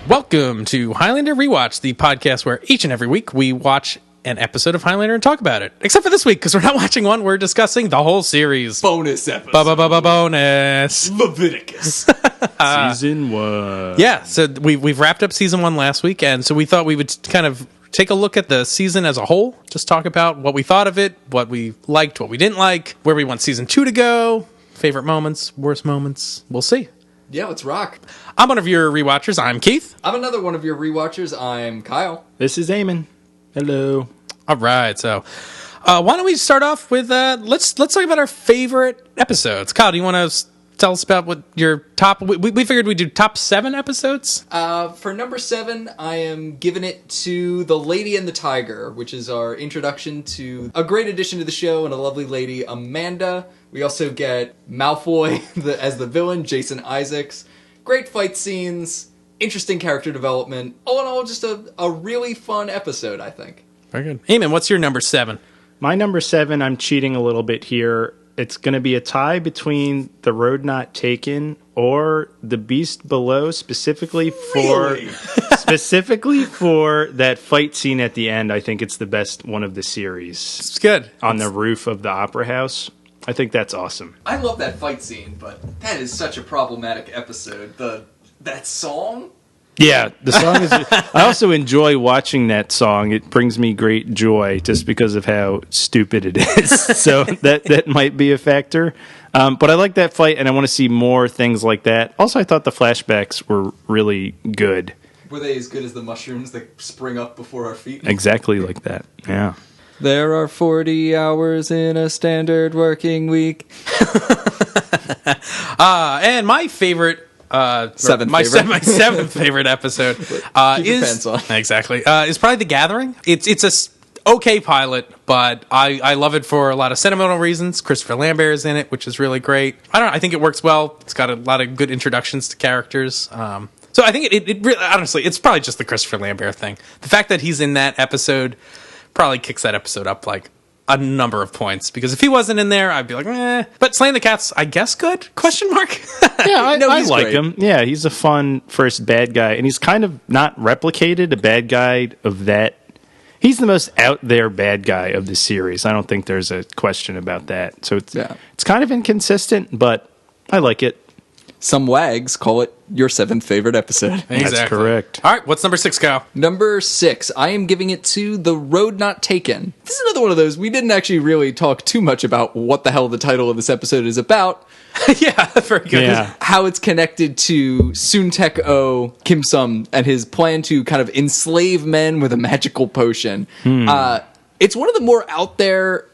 Welcome to Highlander Rewatch, the podcast where each and every week we watch an episode of Highlander and talk about it. Except for this week, because we're not watching one, we're discussing the whole series. Bonus episode. Bonus. Leviticus. Season 1. Yeah, so we've wrapped up season 1 last week, and so we thought we would kind of take a look at the season as a whole, just talk about what we thought of it, what we liked, what we didn't like, where we want season 2 to go, favorite moments, worst moments. We'll see. Yeah, let's rock. I'm one of your rewatchers. I'm Keith. I'm another one of your rewatchers. I'm Kyle. This is Eamon. Hello. All right, so why don't we start off with let's talk about our favorite episodes. Kyle, do you want to tell us about what your top? We figured we'd do top 7 episodes. For number 7, I am giving it to The Lady and the Tiger, which is our introduction to a great addition to the show and a lovely lady, Amanda. We also get Malfoy as the villain, Jason Isaacs. Great fight scenes, interesting character development. All in all, just a really fun episode, I think. Very good. Eamon, what's your number 7? My number 7, I'm cheating a little bit here. It's going to be a tie between The Road Not Taken or The Beast Below, specifically for that fight scene at the end. I think it's the best one of the series. It's good. On the roof of the Opera House. I think that's awesome. I love that fight scene, but that is such a problematic episode. That song? Yeah, the song is... I also enjoy watching that song. It brings me great joy just because of how stupid it is. So that might be a factor. But I like that fight, and I want to see more things like that. Also, I thought the flashbacks were really good. Were they as good as the mushrooms that spring up before our feet? Exactly like that, yeah. There are 40 hours in a standard working week. And my favorite... my seventh favorite episode is exactly is probably The Gathering. It's a okay pilot, but I love it for a lot of sentimental reasons. Christopher Lambert is in it, which is really great. I think it works well. It's got a lot of good introductions to characters. So I think it really, honestly, it's probably just the Christopher Lambert thing. The fact that he's in that episode probably kicks that episode up like a number of points, because if he wasn't in there, I'd be like, eh. But Slaying the Cat's, I guess, good? Question mark? Yeah, I like great. him. Yeah, he's a fun first bad guy, and he's kind of not replicated, a bad guy of that. He's the most out there bad guy of the series. I don't think there's a question about that. So it's kind of inconsistent, but I like it. Some wags call it your 7th favorite episode. Exactly. That's correct. All right, what's number 6, Kyle? Number 6, I am giving it to The Road Not Taken. This is another one of those, we didn't actually really talk too much about what the hell the title of this episode is about. Yeah, very good. Yeah. How it's connected to Soon-Tek-O Kim Sum and his plan to kind of enslave men with a magical potion. It's one of the more out there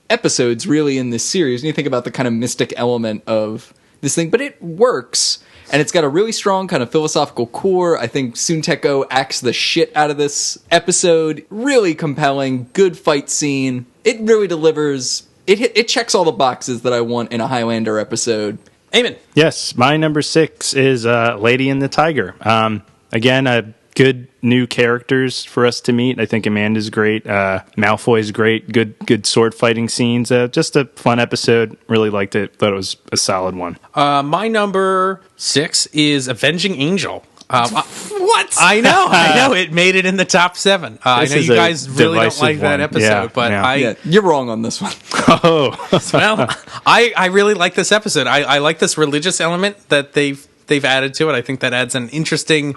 episodes, really, in this series. And you think about the kind of mystic element of this thing, but it works, and it's got a really strong kind of philosophical core. I think Soon-Tek-O acts the shit out of this episode. Really compelling, good fight scene. It really delivers. It checks all the boxes that I want in a Highlander episode. Amen. Yes, my number 6 is Lady and the Tiger. Again, good new characters for us to meet. I think Amanda's great. Malfoy's great. Good sword fighting scenes. Just a fun episode. Really liked it. Thought it was a solid one. My number 6 is Avenging Angel. What? I know. It made it in the top 7. I know you guys really don't like that episode, but you're wrong on this one. Oh, well, I really like this episode. I like this religious element that they've added to it. I think that adds an interesting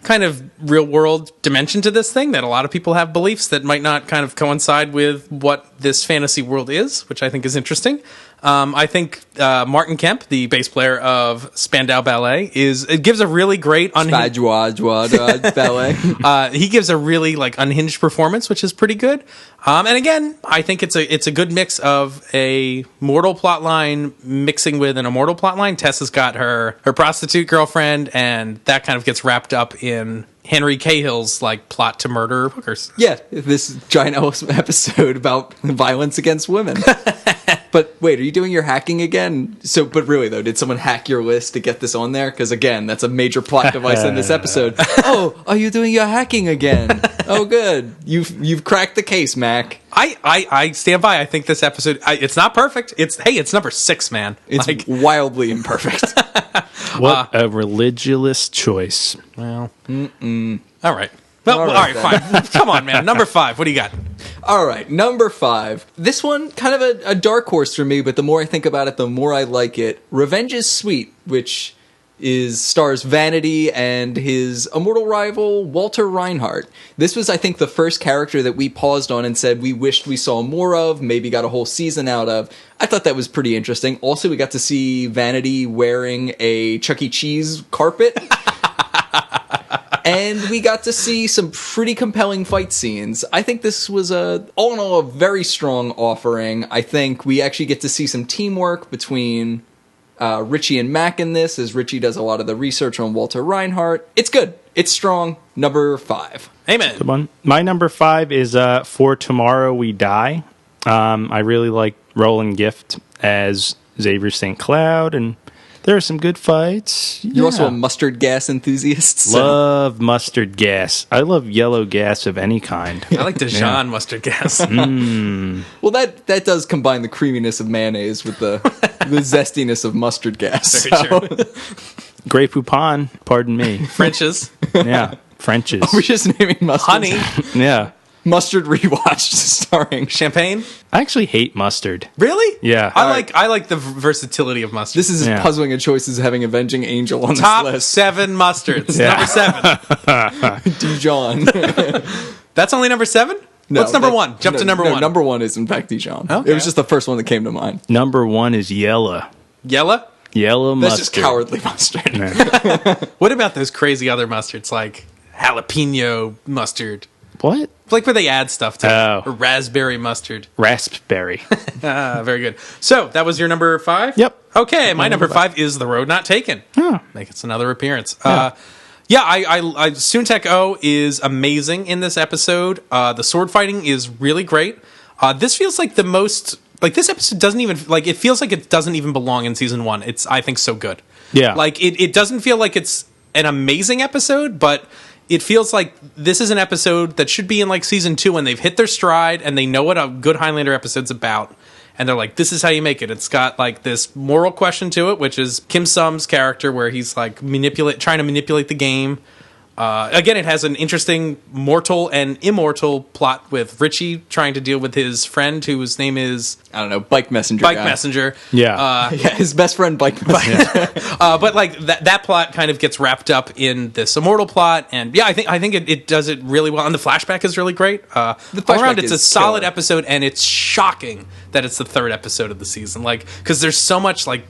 kind of real world dimension to this thing, that a lot of people have beliefs that might not kind of coincide with what this fantasy world is, which I think is interesting. I think Martin Kemp, the bass player of Spandau Ballet, gives a really great unhinged ballet. He gives a really unhinged performance, which is pretty good. And again, I think it's a good mix of a mortal plotline mixing with an immortal plotline. Tess has got her prostitute girlfriend, and that kind of gets wrapped up in Henry Cahill's plot to murder hookers. Yeah, this giant episode about violence against women. But wait, are you doing your hacking again? But really though, did someone hack your list to get this on there? Because again, that's a major plot device in this episode. Oh, are you doing your hacking again? Oh, good. You've cracked the case, Mac. I stand by. I think this episode, it's not perfect. It's number 6, man. It's wildly imperfect. What a religious choice. Well, all right. Well, all right, fine. Come on, man. Number 5. What do you got? All right, number 5. This one, kind of a dark horse for me, but the more I think about it, the more I like it. Revenge is Sweet, which stars Vanity and his immortal rival, Walter Reinhardt. This was, I think, the first character that we paused on and said we wished we saw more of, maybe got a whole season out of. I thought that was pretty interesting. Also, we got to see Vanity wearing a Chuck E. Cheese carpet. And we got to see some pretty compelling fight scenes. I think this was, all in all, a very strong offering. I think we actually get to see some teamwork between Richie and Mac in this, as Richie does a lot of the research on Walter Reinhardt. It's good. It's strong. Number 5. Amen. Good one. My number 5 is For Tomorrow We Die. I really like Roland Gift as Xavier St. Cloud, and there are some good fights. You're also a mustard gas enthusiast. So. Love mustard gas. I love yellow gas of any kind. I like Dijon mustard gas. Well, that does combine the creaminess of mayonnaise with the zestiness of mustard gas. Very true. Grey Poupon, pardon me. French's. Yeah, French's. We're just naming mustard. Honey. Yeah. Mustard Rewatched, starring Champagne. I actually hate mustard. Really? Yeah. I like the versatility of mustard. This is as puzzling a choice as having Avenging Angel on Top this list. 7 mustards. Number 7. Dijon. That's only number 7? No, what's number 1? Jump to number 1. Number 1 is, in fact, Dijon. Okay. It was just the first one that came to mind. Number 1 is yellow. Yellow? Yellow That's mustard. just cowardly mustard. What about those crazy other mustards, like jalapeno mustard? What? Like where they add stuff to Oh. it. Or raspberry mustard. Raspberry. Very good. So, that was your number 5? Yep. Okay, my number 5 is The Road Not Taken. Oh. Make it another appearance. I Suntech O is amazing in this episode. The sword fighting is really great. This feels like the most... Like, this episode doesn't even... Like, it feels like it doesn't even belong in Season 1. It's, I think, so good. Yeah. Like, it doesn't feel like it's an amazing episode, but... It feels like this is an episode that should be in like season 2 when they've hit their stride and they know what a good Highlander episode's about. And they're like, this is how you make it. It's got like this moral question to it, which is Kim Sum's character where he's like trying to manipulate the game. Again, it has an interesting mortal and immortal plot with Richie trying to deal with his friend whose name is... I don't know, Bike Messenger Bike guy. Messenger. Yeah. His best friend, Bike Messenger. But like that plot kind of gets wrapped up in this immortal plot, and yeah, I think it does it really well. And the flashback is really great. All around, it's a solid killer. episode, and it's shocking that it's the 3rd episode of the season. Like, because there's so much like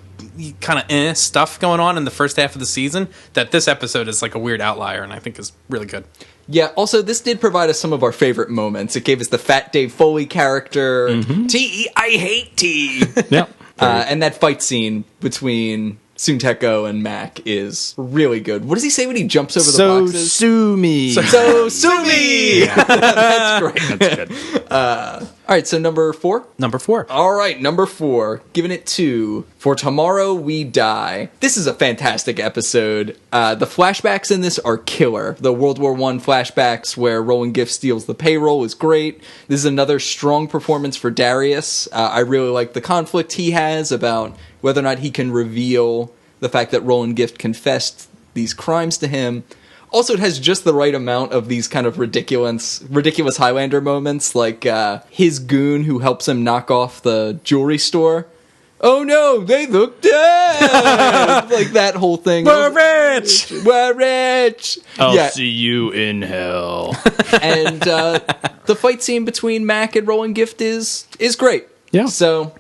kind of stuff going on in the first half of the season that this episode is like a weird outlier, and I think is really good. Yeah, also, this did provide us some of our favorite moments. It gave us the Fat Dave Foley character. T, I hate T. Yep. And that fight scene between Sunteko and Mac is really good. What does he say when he jumps over the boxes? Sue me. So sue me! That's great. That's good. All right, so number 4? Number 4. All right, number 4. Giving it to For Tomorrow We Die. This is a fantastic episode. The flashbacks in this are killer. The World War I flashbacks where Roland Gift steals the payroll is great. This is another strong performance for Darius. I really like the conflict he has about whether or not he can reveal the fact that Roland Gift confessed these crimes to him. Also, it has just the right amount of these kind of ridiculous Highlander moments, like his goon who helps him knock off the jewelry store. Oh no, they look dead! Like that whole thing. We're rich! We're rich! I'll see you in hell. And the fight scene between Mac and Roland Gift is great. Yeah. So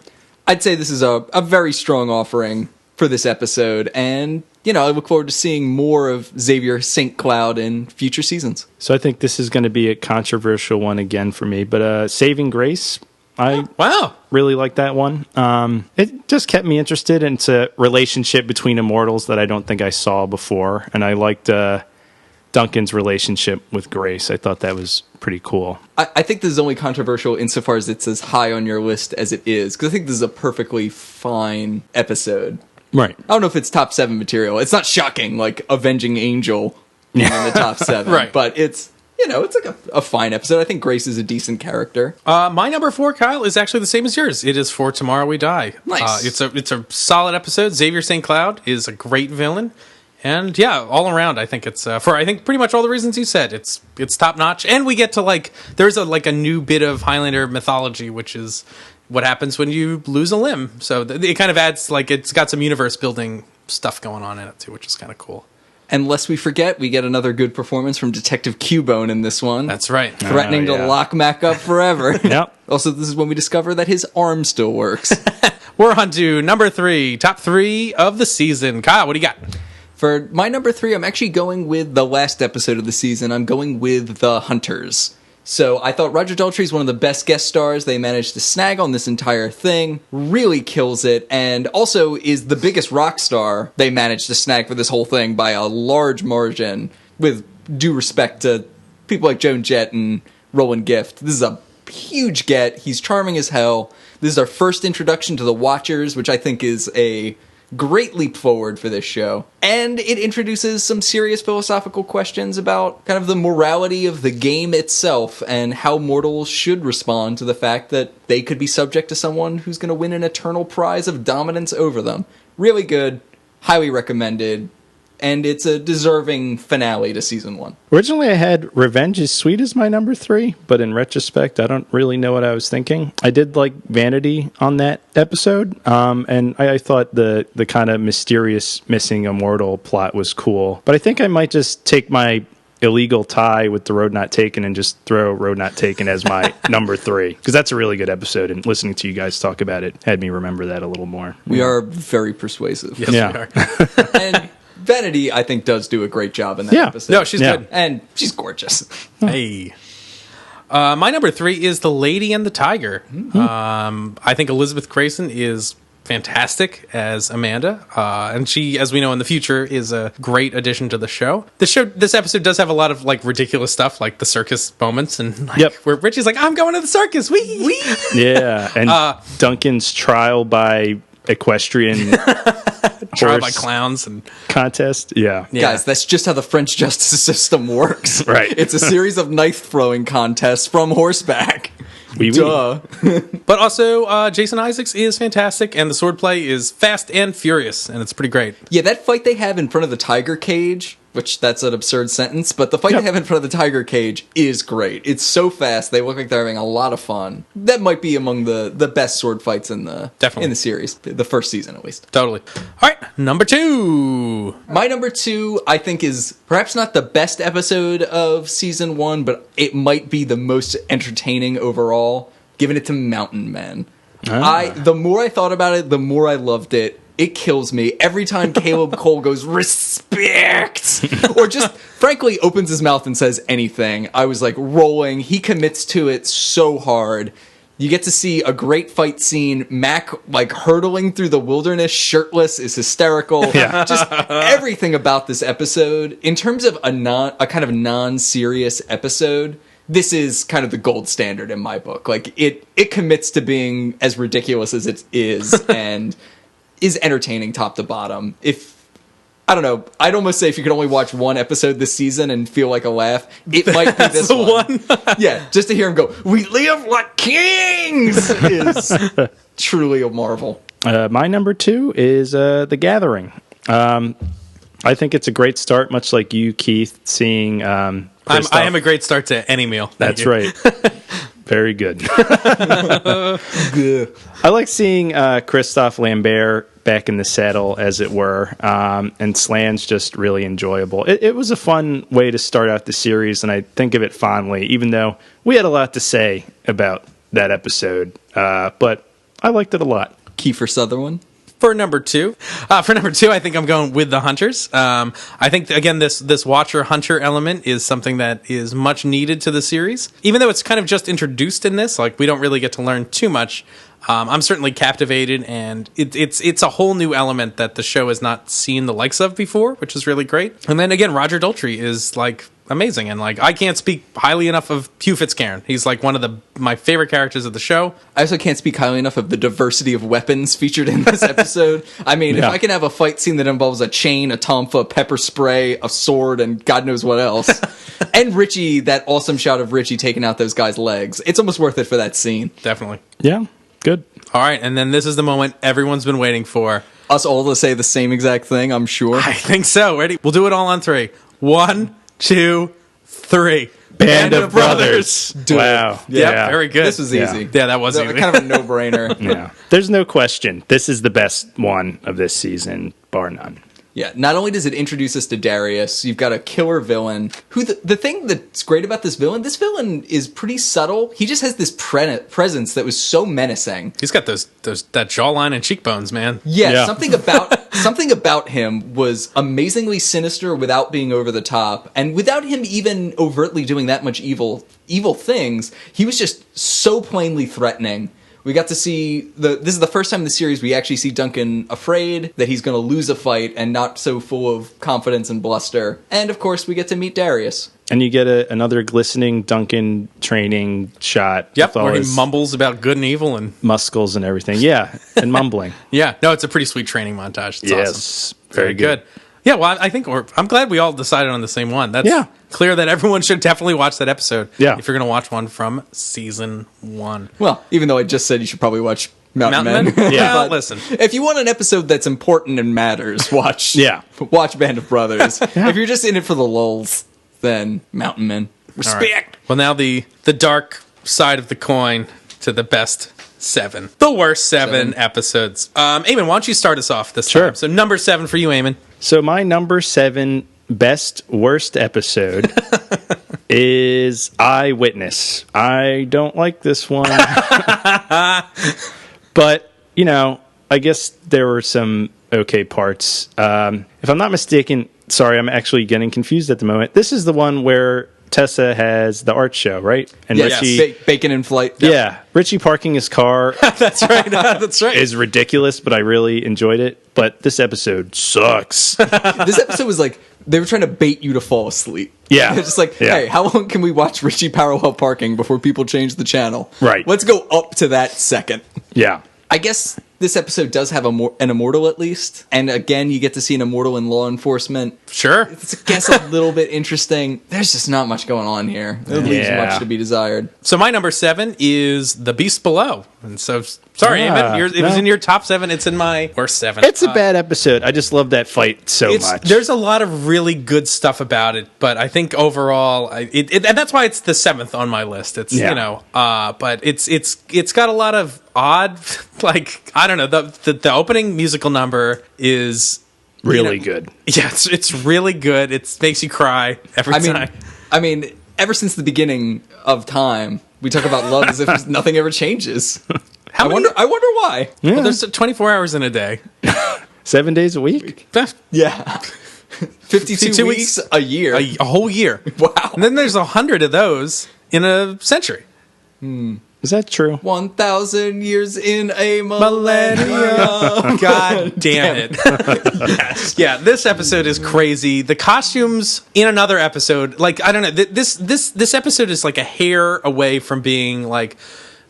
I'd say this is a very strong offering for this episode, and I look forward to seeing more of Xavier St. Cloud in future seasons. So I think this is going to be a controversial one again for me, but Saving Grace, I really like that one. It just kept me interested, and it's a relationship between immortals that I don't think I saw before, and I liked Duncan's relationship with Grace. I thought that was pretty cool. I think this is only controversial insofar as it's as high on your list as it is, because I think this is a perfectly fine episode. Right. I don't know if it's top 7 material. It's not shocking like Avenging Angel being in the top 7. Right. But it's it's like a fine episode. I think Grace is a decent character. My number 4, Kyle, is actually the same as yours. It is For Tomorrow We Die. Nice. It's a solid episode. Xavier St. Cloud is a great villain. And yeah, all around, I think it's for pretty much all the reasons you said. It's top notch, and we get to there's a new bit of Highlander mythology, which is what happens when you lose a limb. So it kind of adds it's got some universe building stuff going on in it too, which is kind of cool. And lest we forget, we get another good performance from Detective Cubone in this one. That's right, threatening to lock Mac up forever. Yep. Also, this is when we discover that his arm still works. We're on to number 3, top 3 of the season. Kyle, what do you got? For my number 3, I'm actually going with the last episode of the season. I'm going with The Hunters. So I thought Roger Daltrey is one of the best guest stars they managed to snag on this entire thing. Really kills it, and also is the biggest rock star they managed to snag for this whole thing by a large margin, with due respect to people like Joan Jett and Roland Gift. This is a huge get. He's charming as hell. This is our first introduction to the Watchers, which I think is a great leap forward for this show. And it introduces some serious philosophical questions about kind of the morality of the game itself and how mortals should respond to the fact that they could be subject to someone who's going to win an eternal prize of dominance over them. Really good, highly recommended, and it's a deserving finale to season 1. Originally, I had Revenge is Sweet as my number 3, but in retrospect, I don't really know what I was thinking. I did like Vanity on that episode, and I thought the kind of mysterious missing immortal plot was cool. But I think I might just take my illegal tie with the Road Not Taken and just throw Road Not Taken as my number 3, because that's a really good episode, and listening to you guys talk about it had me remember that a little more. We are very persuasive. Yes, we are. And Vanity, I think, does do a great job in that episode. No, she's good. And she's gorgeous. Hey. My number 3 is The Lady and the Tiger. I think Elizabeth Grayson is fantastic as Amanda, and she, as we know in the future, is a great addition to the show. This episode does have a lot of ridiculous stuff, like the circus moments, and where Richie's like, "I'm going to the circus, wee!" Yeah, and Duncan's trial by equestrian trial by clowns and contest. Yeah. Guys, that's just how the French justice system works. Right. It's a series of knife throwing contests from horseback. Duh. But also, Jason Isaacs is fantastic, and the swordplay is fast and furious, and it's pretty great. Yeah, that fight they have in front of the tiger cage, which that's an absurd sentence, but the fight they have in front of the tiger cage is great. It's so fast, they look like they're having a lot of fun. That might be among the best sword fights in the series, the first season at least. Totally. All right, number 2. My number 2, I think, is perhaps not the best episode of season 1, but it might be the most entertaining overall, giving it to Mountain Men. The more I thought about it, the more I loved it. It kills me every time Caleb Cole goes, "Respect!" or just, frankly, opens his mouth and says anything. I was rolling. He commits to it so hard. You get to see a great fight scene. Mac, hurtling through the wilderness shirtless is hysterical. Yeah. Just everything about this episode. In terms of a kind of non-serious episode, this is kind of the gold standard in my book. It commits to being as ridiculous as it is and is entertaining top to bottom. I don't know, I'd almost say if you could only watch one episode this season and feel like a laugh, it might be this one. Yeah, just to hear him go, "We live like kings," is truly a marvel. My number 2 is The Gathering. I think it's a great start, much like you, Keith, seeing I am a great start to any meal. That's right. Very good. I like seeing Christophe Lambert back in the saddle, as it were, and Slan's just really enjoyable. It was a fun way to start out the series, and I think of it fondly, even though we had a lot to say about that episode. But I liked it a lot. Kiefer Sutherland? For number 2, I think I'm going with The Hunters. I think, again, this Watcher-Hunter element is something that is much needed to the series. Even though it's kind of just introduced in this, we don't really get to learn too much. I'm certainly captivated, and it's a whole new element that the show has not seen the likes of before, which is really great. And then, again, Roger Daltrey is, amazing, and I can't speak highly enough of Hugh Fitzcairn. He's one of my favorite characters of the show. I also can't speak highly enough of the diversity of weapons featured in this episode. I mean, if I can have a fight scene that involves a chain, a tonfa, pepper spray, a sword, and God knows what else, And Richie, that awesome shot of Richie taking out those guys' legs. It's almost worth it for that scene. Definitely. Yeah, good. All right, and then this is the moment everyone's been waiting for. Us all to say the same exact thing, I'm sure. I think so. Ready? We'll do it all on 3. 1, 2, 3. Band of Brothers. Wow. Yeah, very good. This was easy. Yeah, that was easy. Kind of a no-brainer. Yeah. There's no question. This is the best one of this season, bar none. Yeah, not only does it introduce us to Darius, you've got a killer villain. Who the thing that's great about this villain is pretty subtle. He just has this presence that was so menacing. He's got that jawline and cheekbones, man. Yeah. something about him was amazingly sinister without being over the top, and without him even overtly doing that much evil things. He was just so plainly threatening. We got to see this is the first time in the series we actually see Duncan afraid that he's going to lose a fight and not so full of confidence and bluster. And of course, we get to meet Darius. And you get another glistening Duncan training shot. Yep, where he mumbles about good and evil and muscles and everything. Yeah, and mumbling. Yeah, no, it's a pretty sweet training montage. It's awesome. Very good. Yeah, well, I think I'm glad we all decided on the same one. That's clear that everyone should definitely watch that episode. Yeah. If you're going to watch one from season 1. Well, even though I just said you should probably watch Mountain Men. Yeah, well, listen. If you want an episode that's important and matters, watch Band of Brothers. If you're just in it for the lulz, then Mountain Men. Respect. Right. Well, now the dark side of the coin to the best 7. The worst 7 episodes. Eamon, why don't you start us off this time? So number 7 for you, Eamon. So my number 7 best worst episode is Eyewitness. I don't like this one. But, I guess there were some okay parts. If I'm not mistaken, sorry, I'm actually getting confused at the moment. This is the one where Tessa has the art show, right? And Richie, Bacon in Flight. Yeah, Richie parking his car. That's right. That's right. Is ridiculous, but I really enjoyed it. But this episode sucks. This episode was like they were trying to bait you to fall asleep. Yeah, they're just like, hey, how long can we watch Richie parallel parking before people change the channel? Right. Let's go up to that second. Yeah. I guess this episode does have an immortal at least. And again, you get to see an immortal in law enforcement. Sure. It's, I guess, a little bit interesting. There's just not much going on here. It leaves much to be desired. So my number 7 is The Beast Below. And so, sorry, Eamon, it was in your top 7. It's in my worst 7. It's a bad episode. I just love that fight so much. There's a lot of really good stuff about it, but I think overall, and that's why it's the 7th on my list. It's but it's got a lot of odd, like, I don't know, the opening musical number is really good. Yeah, it's really good. It makes you cry every time. I mean, ever since the beginning of time, we talk about love as if nothing ever changes. I wonder why. Yeah. Well, there's 24 hours in a day. 7 days a week? Yeah. 52 weeks a year. A whole year. Wow. And then there's 100 of those in a century. Is that true? 1,000 years in a millennium. God damn it. Yes. Yeah, this episode is crazy. The costumes in another episode, like, I don't know, this episode is like a hair away from being like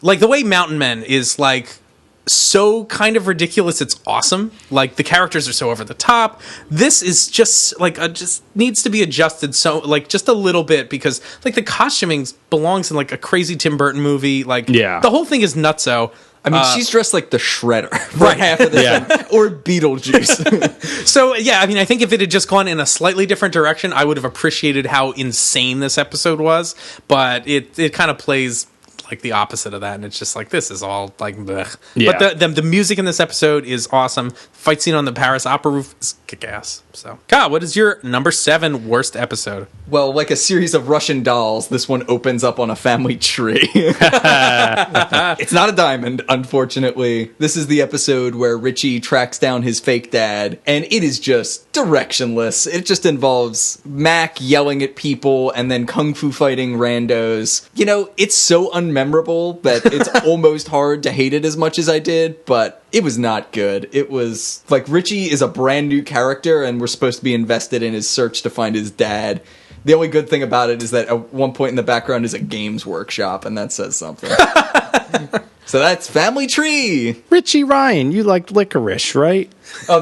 the way Mountain Men is like so kind of ridiculous, it's awesome. Like, the characters are so over the top. This is just like just needs to be adjusted so like just a little bit, because like the costuming belongs in like a crazy Tim Burton movie. Like, the whole thing is nutso. I mean, she's dressed like the Shredder for half of the or Beetlejuice. So, yeah, I mean, I think if it had just gone in a slightly different direction, I would have appreciated how insane this episode was. But it kind of plays like the opposite of that, and it's just like, this is all like blech. Yeah. But the music in this episode is awesome. Fight scene on the Paris Opera roof is kick-ass. So, God, what is your number 7 worst episode? Well, like a series of Russian dolls, this one opens up on a family tree. It's not a diamond, unfortunately. This is the episode where Richie tracks down his fake dad, and it is just directionless. It just involves Mac yelling at people and then kung fu fighting randos. You know, it's so unmemorable that it's almost hard to hate it as much as I did, but it was not good. It was like, Richie is a brand new character, and we're supposed to be invested in his search to find his dad. The only good thing about it is that at one point in the background is a games workshop, and that says something. So that's Family Tree. Richie Ryan, you like licorice, right? Oh,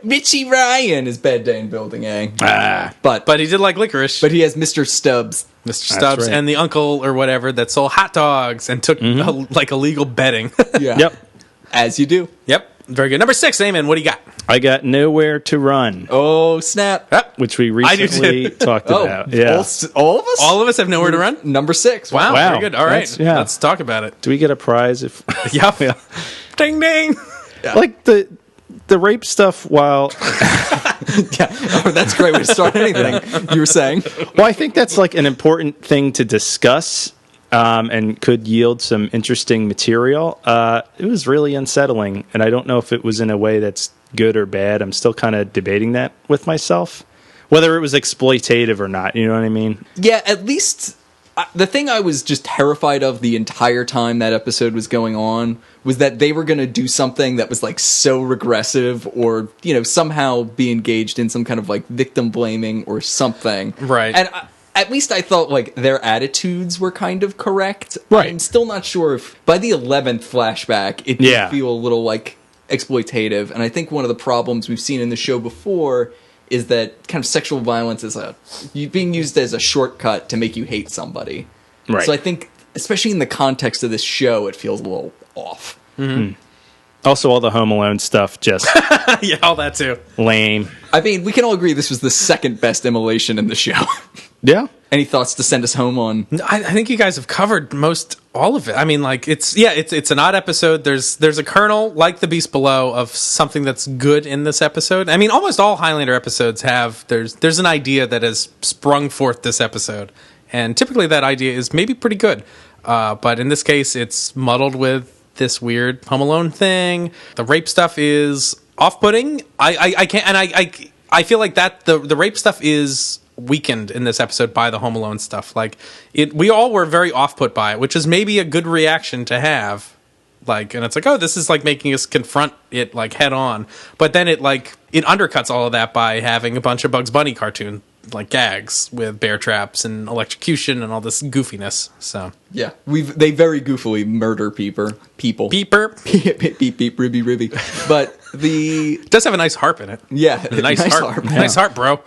Richie Ryan is Bad Day in Building A. But he did like licorice. But he has Mr. Stubbs. Mr. Stubbs and the uncle or whatever that sold hot dogs and took illegal betting. Yeah. Yep. As you do. Yep. Very good. Number 6, Eamon, what do you got? I got Nowhere to Run. Oh, snap. Which we recently talked about. Yeah. All of us? All of us have Nowhere to Run? Number 6. Wow. Very good. All right. Let's talk about it. Do we get a prize if... Yep. Yeah. Ding, ding. Yeah. Like the rape stuff while... That's a great way to start anything, you were saying. Well, I think that's like an important thing to discuss and could yield some interesting material. It was really unsettling, and I don't know if it was in a way that's good or bad. I'm still kind of debating that with myself, whether it was exploitative or not. You know what I mean? Yeah, at least the thing I was just terrified of the entire time that episode was going on was that they were going to do something that was like so regressive or, somehow be engaged in some kind of like victim blaming or something. Right. And at least I thought like their attitudes were kind of correct. Right. I'm still not sure if by the 11th flashback it did feel a little like exploitative. And I think one of the problems we've seen in the show before is that kind of sexual violence is being used as a shortcut to make you hate somebody. Right. So I think, especially in the context of this show, it feels a little off. Mm-hmm. Also, all the Home Alone stuff, just yeah, all that too. Lame. I mean, we can all agree this was the second best immolation in the show. Yeah. Any thoughts to send us home on? I think you guys have covered all of it. I mean, like it's an odd episode. There's a kernel like The Beast Below of something that's good in this episode. I mean, almost all Highlander episodes have there's an idea that has sprung forth this episode, and typically that idea is maybe pretty good. But in this case, it's muddled with this weird Home Alone thing. The rape stuff is off-putting. I can't, and I feel like that the rape stuff is weakened in this episode by the Home Alone stuff. Like we all were very off-put by it, which is maybe a good reaction to have. Like, and it's like, oh, this is like making us confront it like head on. But then it undercuts all of that by having a bunch of Bugs Bunny cartoon like gags with bear traps and electrocution and all this goofiness. So yeah, they very goofily murder people. Beep beep ribby ribby. But it does have a nice harp in it. Yeah, nice harp. Yeah. Nice harp, bro.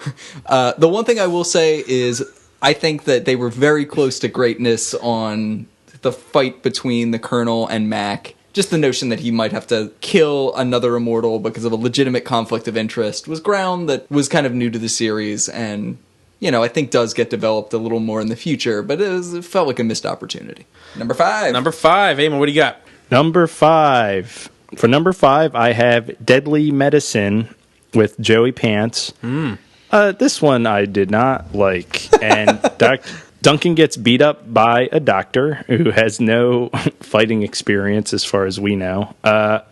The one thing I will say is I think that they were very close to greatness on the fight between the Colonel and Mac. Just the notion that he might have to kill another immortal because of a legitimate conflict of interest was ground that was kind of new to the series and, I think does get developed a little more in the future, but it felt like a missed opportunity. Number 5. Eamon, what do you got? Number 5. For number 5, I have Deadly Medicine with Joey Pants. This one I did not like, and Duncan gets beat up by a doctor who has no fighting experience as far as we know.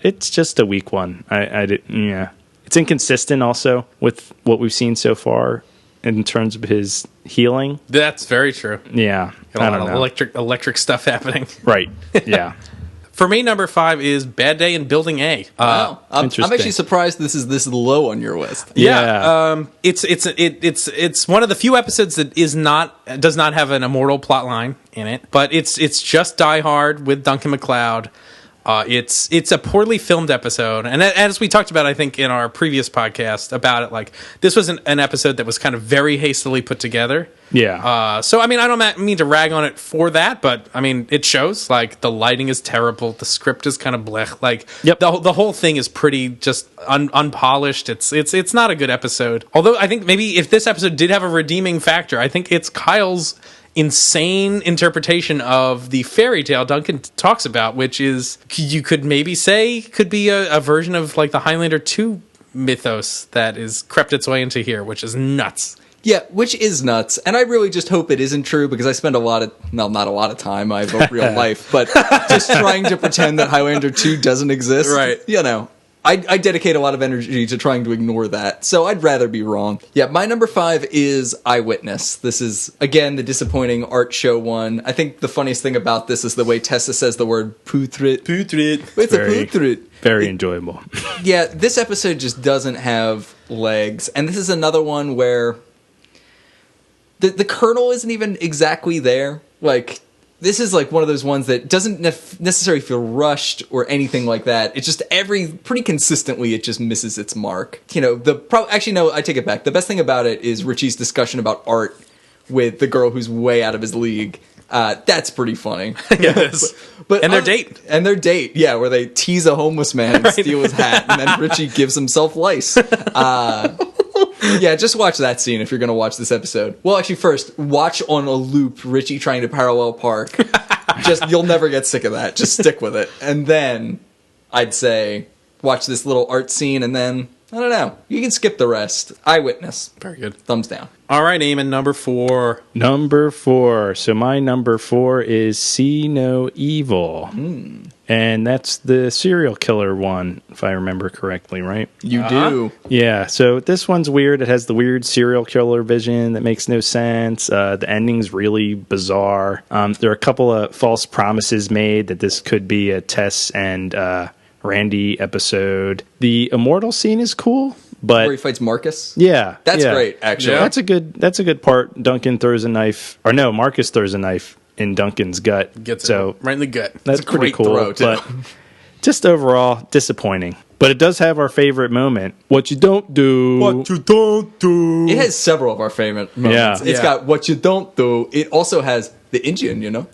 It's just a weak one. It's inconsistent also with what we've seen so far in terms of his healing. That's very true. Yeah. Got a lot of electric stuff happening. Right. Yeah. For me, number 5 is Bad Day in Building A. Wow, I'm actually surprised this is this low on your list. Yeah, it's one of the few episodes that does not have an immortal plot line in it, but it's just Die Hard with Duncan MacLeod. It's a poorly filmed episode, and as we talked about, I think in our previous podcast about it, like this was an episode that was kind of very hastily put together. Yeah. So I mean, I don't mean to rag on it for that, but I mean, it shows like the lighting is terrible, the script is kind of blech, like the whole thing is pretty just unpolished. It's not a good episode. Although I think maybe if this episode did have a redeeming factor, I think it's Kyle's insane interpretation of the fairy tale Duncan talks about, which is you could maybe say could be a version of like the Highlander 2 mythos that is crept its way into here, which is nuts. Yeah, which is nuts, and I really just hope it isn't true because I spend not a lot of time, I have a real life, but just trying to pretend that Highlander 2 doesn't exist. Right. I dedicate a lot of energy to trying to ignore that, so I'd rather be wrong. Yeah, my number 5 is Eyewitness. This is, again, the disappointing art show one. I think the funniest thing about this is the way Tessa says the word putrid. It's a putrid. Very enjoyable. Yeah, this episode just doesn't have legs, and this is another one where the Colonel isn't even exactly there. Like, This is like one of those ones that doesn't necessarily feel rushed or anything like that. It's just pretty consistently it just misses its mark. You know, actually no, I take it back. The best thing about it is Richie's discussion about art with the girl who's way out of his league. That's pretty funny. Yes. but their date. And their date, yeah, where they tease a homeless man and steal his hat, and then Richie gives himself lice. Yeah, just watch that scene if you're going to watch this episode. Well, actually, first, watch on a loop Richie trying to parallel park. You'll never get sick of that. Just stick with it. And then, I'd say, watch this little art scene, and then, I don't know, you can skip the rest. Eyewitness. Very good. Thumbs down. All right, Eamon, number 4. Number 4. So my number 4 is See No Evil. And that's the serial killer one, if I remember correctly, right? You do. Yeah, so this one's weird. It has the weird serial killer vision that makes no sense. The ending's really bizarre. There are a couple of false promises made that this could be a Tess and Randy episode. The immortal scene is cool. But where he fights Marcus? Yeah. That's great, actually. Yeah. That's a good part. Duncan throws a knife. Or no, Marcus throws a knife in Duncan's gut. Gets it right in the gut. That's pretty cool. Throw, too. But just overall, disappointing. But it does have our favorite moment. What you don't do. What you don't do. It has several of our favorite moments. Yeah. It's got what you don't do. It also has the Indian, you know?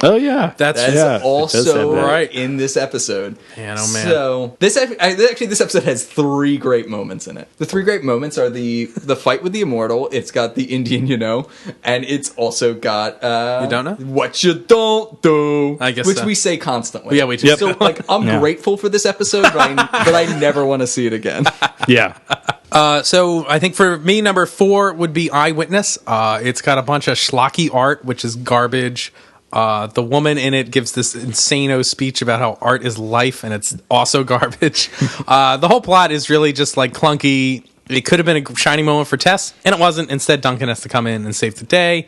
Oh, yeah. That's also right in this episode. Man, oh, man. So, this episode has 3 great moments in it. The 3 great moments are the fight with the Immortal, it's got the Indian, you know, and it's also got... you don't know? What you don't do. I guess which so. we say constantly. Yeah, we do. So, like, I'm grateful for this episode, but I never want to see it again. Yeah. So I think for me, number 4 would be Eyewitness. It's got a bunch of schlocky art, which is garbage. The woman in it gives this insano speech about how art is life, and it's also garbage. The whole plot is really just like clunky. It could have been a shining moment for Tess, and it wasn't. Instead, Duncan has to come in and save the day.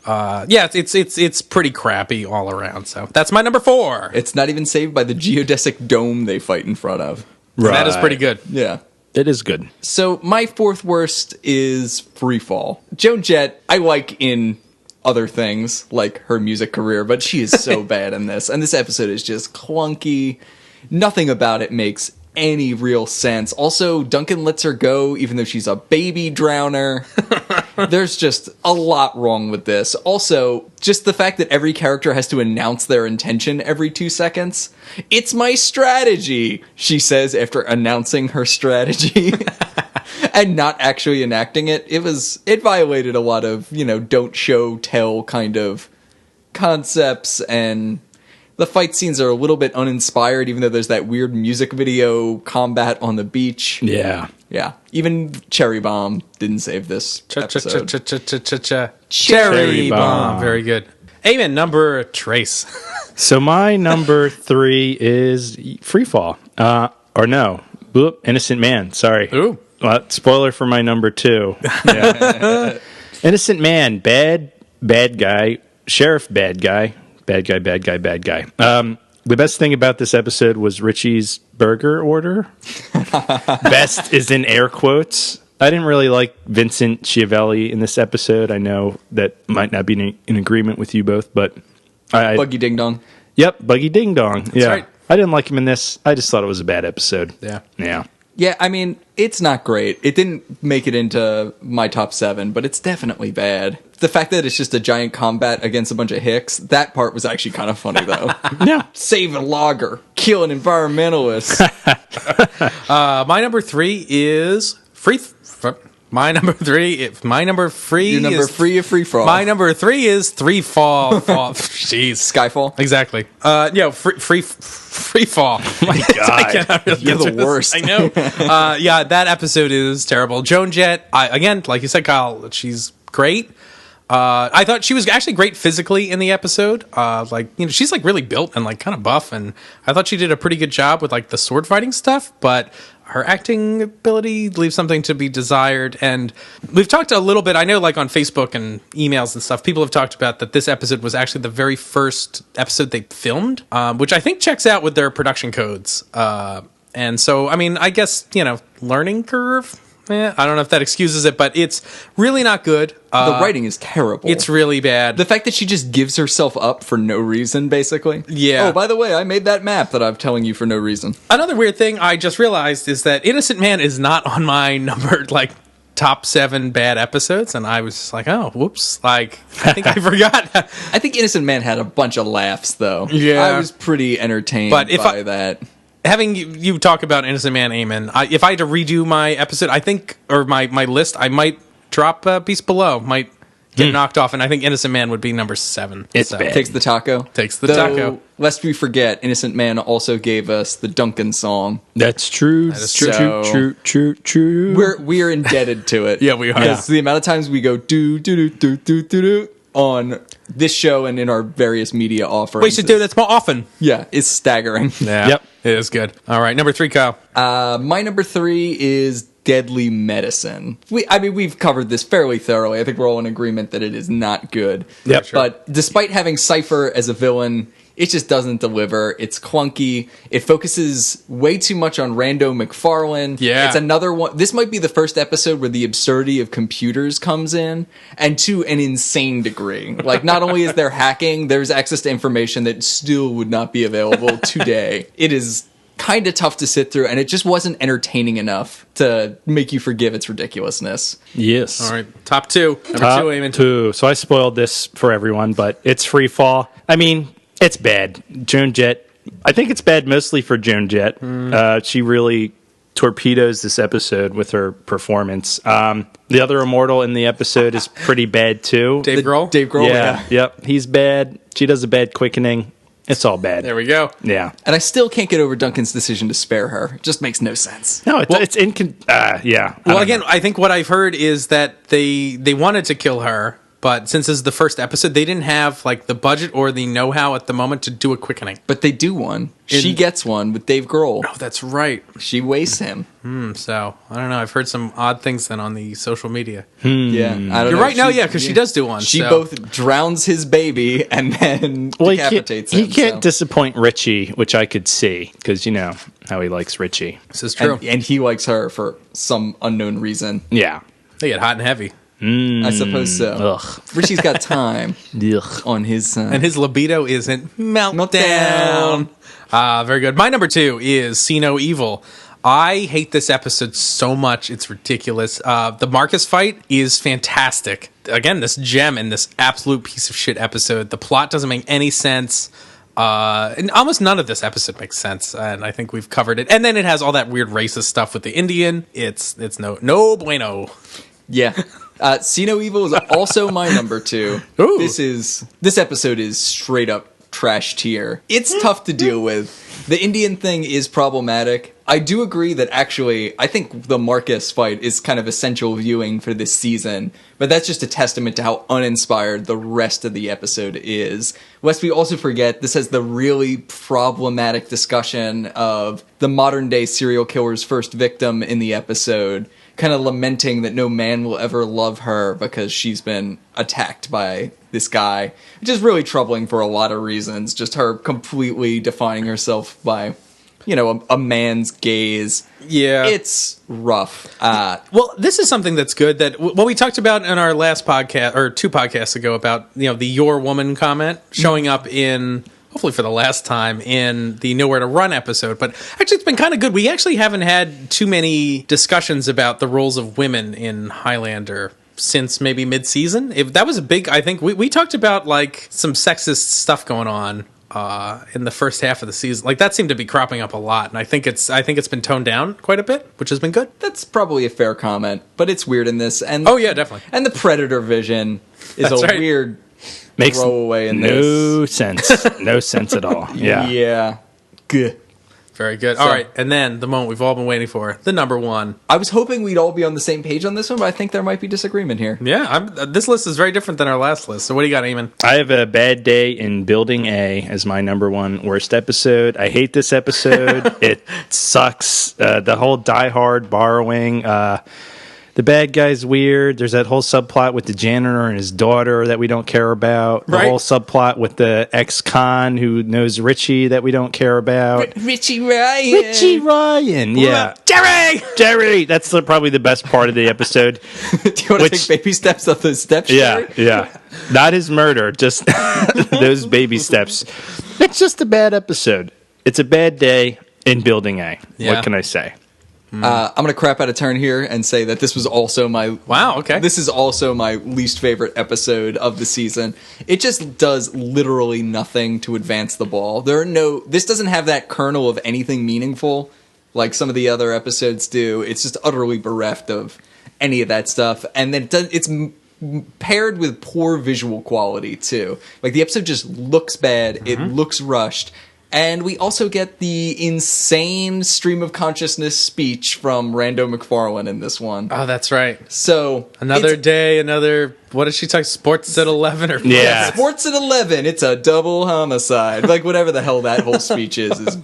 It's pretty crappy all around. So that's my number 4. It's not even saved by the geodesic dome they fight in front of. Right. That is pretty good. Yeah. It is good. So my 4th worst is Freefall. Joan Jett, I like in other things, like her music career, but she is so bad in this. And this episode is just clunky. Nothing about it makes any real sense. Also, Duncan lets her go, even though she's a baby drowner. There's just a lot wrong with this. Also, just the fact that every character has to announce their intention every 2 seconds. It's my strategy, she says after announcing her strategy. And not actually enacting it. It violated a lot of, don't show, tell kind of concepts, and the fight scenes are a little bit uninspired, even though there's that weird music video combat on the beach. Yeah. Yeah. Even Cherry Bomb didn't save this episode. Cherry Bomb. Very good. Amen. Number Trace. So my number 3 is Freefall. Or no. Innocent Man. Sorry. Ooh. Well, spoiler for my number 2. Yeah. Innocent Man, bad guy, sheriff, bad guy. The best thing about this episode was Richie's burger order. Best is in air quotes. I didn't really like Vincent Schiavelli in this episode. I know that might not be in agreement with you both, but Buggy Ding Dong. Yep, Buggy Ding Dong. That's right. I didn't like him in this. I just thought it was a bad episode. Yeah. Yeah, I mean, it's not great. It didn't make it into my top 7, but it's definitely bad. The fact that it's just a giant combat against a bunch of hicks, that part was actually kind of funny, though. Yeah. Save a logger, kill an environmentalist. My number 3 is My number 3. My number 3. Your number 3 of Freefall. My number 3 is Freefall. Jeez, Skyfall. Exactly. Free fall. Oh my God, you're the worst. I know. That episode is terrible. Joan Jett. Again, like you said, Kyle, she's great. I thought she was actually great physically in the episode. She's like really built and like kind of buff, and I thought she did a pretty good job with like the sword fighting stuff, but her acting ability leaves something to be desired. And we've talked a little bit, I know, like on Facebook and emails and stuff, people have talked about that this episode was actually the very first episode they filmed, which I think checks out with their production codes. And so, I mean, I guess, learning curve, I don't know if that excuses it, but it's really not good. The writing is terrible. It's really bad. The fact that she just gives herself up for no reason, basically. Yeah. Oh, by the way, I made that map that I'm telling you for no reason. Another weird thing I just realized is that Innocent Man is not on my numbered, top 7 bad episodes, and I was just like, oh, whoops. I think I forgot. I think Innocent Man had a bunch of laughs, though. Yeah. I was pretty entertained by that. Having you talk about Innocent Man, Eamon, if I had to redo my episode, I think, or my list, I might drop Beast Below, might get knocked off, and I think Innocent Man would be number 7. It's bad. Takes the taco. Taco. Lest we forget, Innocent Man also gave us the Duncan song. That's true. That is true. We're indebted to it. Yeah, we are. Because the amount of times we go do do do do do do do on this show and in our various media offerings. We should do that more often. Yeah, it's staggering. Yeah. Yep. It is good. All right, number 3, Kyle. My number 3 is Deadly Medicine. We've covered this fairly thoroughly. I think we're all in agreement that it is not good. Yep. Sure. But despite having Cypher as a villain, it just doesn't deliver. It's clunky. It focuses way too much on Rando McFarlane. Yeah. It's another one. This might be the first episode where the absurdity of computers comes in, and to an insane degree. Not only is there hacking, there's access to information that still would not be available today. It is kind of tough to sit through, and it just wasn't entertaining enough to make you forgive its ridiculousness. Yes. All right, top 2. Number 2, Eamon. 2. So I spoiled this for everyone, but it's Free Fall. It's bad. Joan Jett. I think it's bad mostly for Joan Jett. She really torpedoes this episode with her performance. The other immortal in the episode is pretty bad too. Dave Grohl? Dave Grohl, Yeah. Yep. He's bad. She does a bad quickening. It's all bad. There we go. Yeah. And I still can't get over Duncan's decision to spare her. It just makes no sense. No, it's yeah. Well, again, I think what I've heard is that they wanted to kill her, but since this is the first episode, they didn't have the budget or the know-how at the moment to do a quickening. But they do one. She gets one with Dave Grohl. Oh, that's right. She wastes him. So, I don't know. I've heard some odd things then on the social media. Yeah, I don't know. You're right. Because she does do one. She both drowns his baby and then decapitates him. He can't disappoint Richie, which I could see, because you know how he likes Richie. This is true. And he likes her for some unknown reason. Yeah. They get hot and heavy. I suppose so. Ugh. Richie's got time Ugh. on his side. And his libido isn't meltdown. Very good. My number 2 is See No Evil. I hate this episode so much. It's ridiculous. The Marcus fight is fantastic. Again, this gem in this absolute piece of shit episode. The plot doesn't make any sense. And almost none of this episode makes sense, and I think we've covered it. And then it has all that weird racist stuff with the Indian. It's no bueno. Yeah. See No Evil is also my number 2. Ooh. This episode is straight up trash tier. It's tough to deal with. The Indian thing is problematic. I do agree that actually, I think the Marcus fight is kind of essential viewing for this season, but that's just a testament to how uninspired the rest of the episode is. Lest we also forget, this has the really problematic discussion of the modern day serial killer's first victim in the episode, kind of lamenting that no man will ever love her because she's been attacked by this guy, which is really troubling for a lot of reasons. Just her completely defining herself by, a man's gaze. Yeah. It's rough. Well, this is something that's good that we talked about in our last podcast, or 2 podcasts ago, about, the Your Woman comment showing up in, hopefully for the last time, in the Nowhere to Run episode. But actually, it's been kind of good. We actually haven't had too many discussions about the roles of women in Highlander since maybe mid-season. That was a big, I think, we talked about, some sexist stuff going on in the first half of the season. That seemed to be cropping up a lot, and I think it's been toned down quite a bit, which has been good. That's probably a fair comment, but it's weird in this. And oh, yeah, definitely. And the Predator vision is weird Makes throwaway in no this. sense. No sense at all. Yeah. Yeah. Good. Very good. All right, and then the moment we've all been waiting for, the number 1. I was hoping we'd all be on the same page on this one, but I think there might be disagreement here. Yeah, this list is very different than our last list. So what do you got, Eamon? I have a Bad Day in Building A as my number 1 worst episode. I hate this episode. It sucks. The whole Die Hard borrowing. The bad guy's weird. There's that whole subplot with the janitor and his daughter that we don't care about. The whole subplot with the ex-con who knows Richie that we don't care about. Richie Ryan. Richie Ryan. Yeah. Jerry. That's probably the best part of the episode. Do you want to take baby steps up those steps, Jerry? Yeah. Not his murder, just those baby steps. It's just a bad episode. It's a bad day in Building A. Yeah. What can I say? I'm going to crap out a turn here and say that this was also This is also my least favorite episode of the season. It just does literally nothing to advance the ball. This doesn't have that kernel of anything meaningful like some of the other episodes do. It's just utterly bereft of any of that stuff. And then it's paired with poor visual quality too. Like the episode just looks bad. It looks rushed. And we also get the insane stream of consciousness speech from Rando McFarlane in this one. Oh, that's right. So another day, what does she talk? Sports at 11 or Sports at 11. It's a double homicide. Like whatever the hell that whole speech is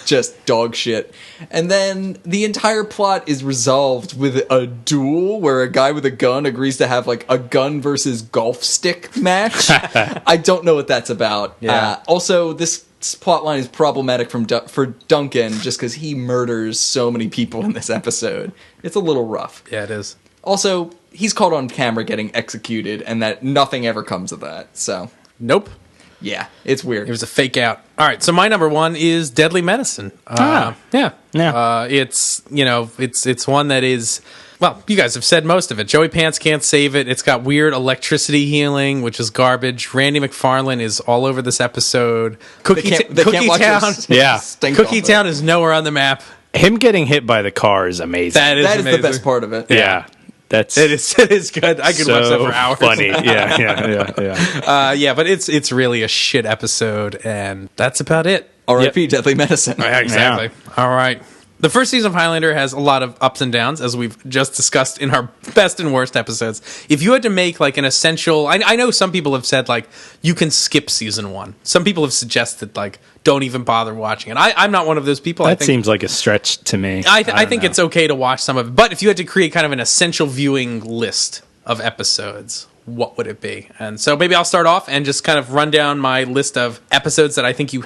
just dog shit. And then the entire plot is resolved with a duel where a guy with a gun agrees to have like a gun versus golf stick match. I don't know what that's about. Yeah. Also, this plot line is problematic for Duncan just because he murders so many people in this episode. It's a little rough. Yeah, it is. Also, he's caught on camera getting executed, and that nothing ever comes of that. So, nope. Yeah, it's weird. It was a fake out. All right, so my number one is Deadly Medicine. Yeah. It's one that is. Well, you guys have said most of it. Joey Pants can't save it. It's got weird electricity healing, which is garbage. Randy McFarlane is all over this episode. Cookie Town, Cookie Town is nowhere on the map. Him getting hit by the car is amazing. That is the best part of it. Yeah. It is good. I could watch that for hours. Funny, yeah. But it's really a shit episode, and that's about it. R.I.P. Deadly Medicine. Right, exactly. Yeah. All right. The first season of Highlander has a lot of ups and downs, as we've just discussed in our best and worst episodes. If you had to make like an essential, I know some people have said like you can skip season 1. Some people have suggested like don't even bother watching it. I'm not one of those people. That seems like a stretch to me. I think it's okay to watch some of it, but if you had to create kind of an essential viewing list of episodes, what would it be? And so maybe I'll start off and just kind of run down my list of episodes that I think you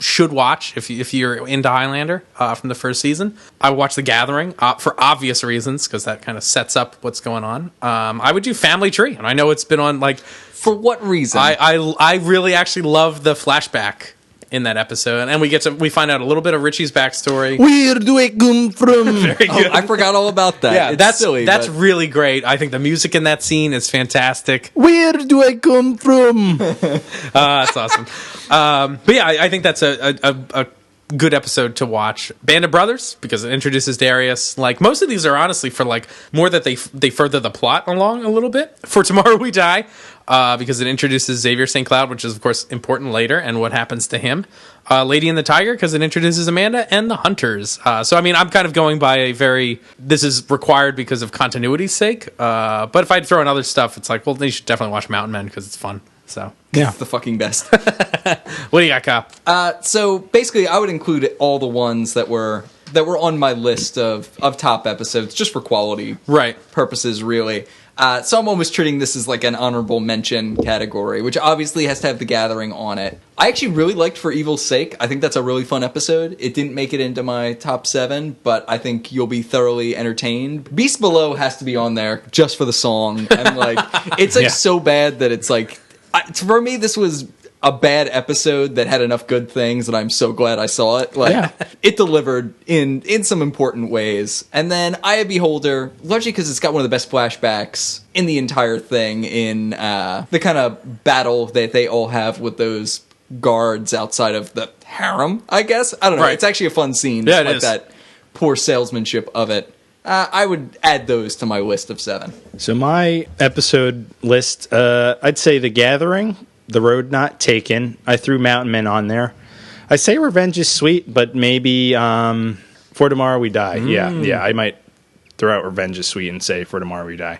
should watch if you're into Highlander from the first season. I would watch The Gathering for obvious reasons because that kind of sets up what's going on. I would do Family Tree, and I know it's been on like... For what reason? I really actually love the flashback in that episode, and we find out a little bit of Richie's backstory. Where do I come from? Very good. I forgot all about that. Yeah, that's silly. That's really great. I think the music in that scene is fantastic. Where do I come from? That's awesome. But yeah, I think that's a good episode to watch. Band of Brothers, because it introduces Darius. Like most of these are honestly for like more that they further the plot along a little bit. For Tomorrow We Die, because it introduces Xavier St. Cloud, which is of course important later, and what happens to him. Lady and the Tiger, because it introduces Amanda and the Hunters. So I mean, I'm kind of going by this is required because of continuity's sake. But if I'd throw in other stuff, it's like, well, then you should definitely watch Mountain Men because it's fun. So yeah, it's the fucking best. What do you got, Kyle? So basically, I would include all the ones that were on my list of top episodes, just for quality purposes, really. So I'm almost treating this as like an honorable mention category, which obviously has to have The Gathering on it. I actually really liked For Evil's Sake. I think that's a really fun episode. It didn't make it into my top 7, but I think you'll be thoroughly entertained. Beast Below has to be on there just for the song. And like, it's like so bad that it's like, for me, this was a bad episode that had enough good things that I'm so glad I saw it. Like, it delivered in some important ways. And then Eye of Beholder, largely because it's got one of the best flashbacks in the entire thing in the kind of battle that they all have with those guards outside of the harem, I guess. I don't know. Right. It's actually a fun scene. Yeah, like that poor salesmanship of it. I would add those to my list of 7. So my episode list, I'd say The Gathering, The Road Not Taken. I threw Mountain Men on there. I say Revenge is Sweet, but maybe For Tomorrow We Die. Yeah, I might throw out Revenge is Sweet and say For Tomorrow We Die.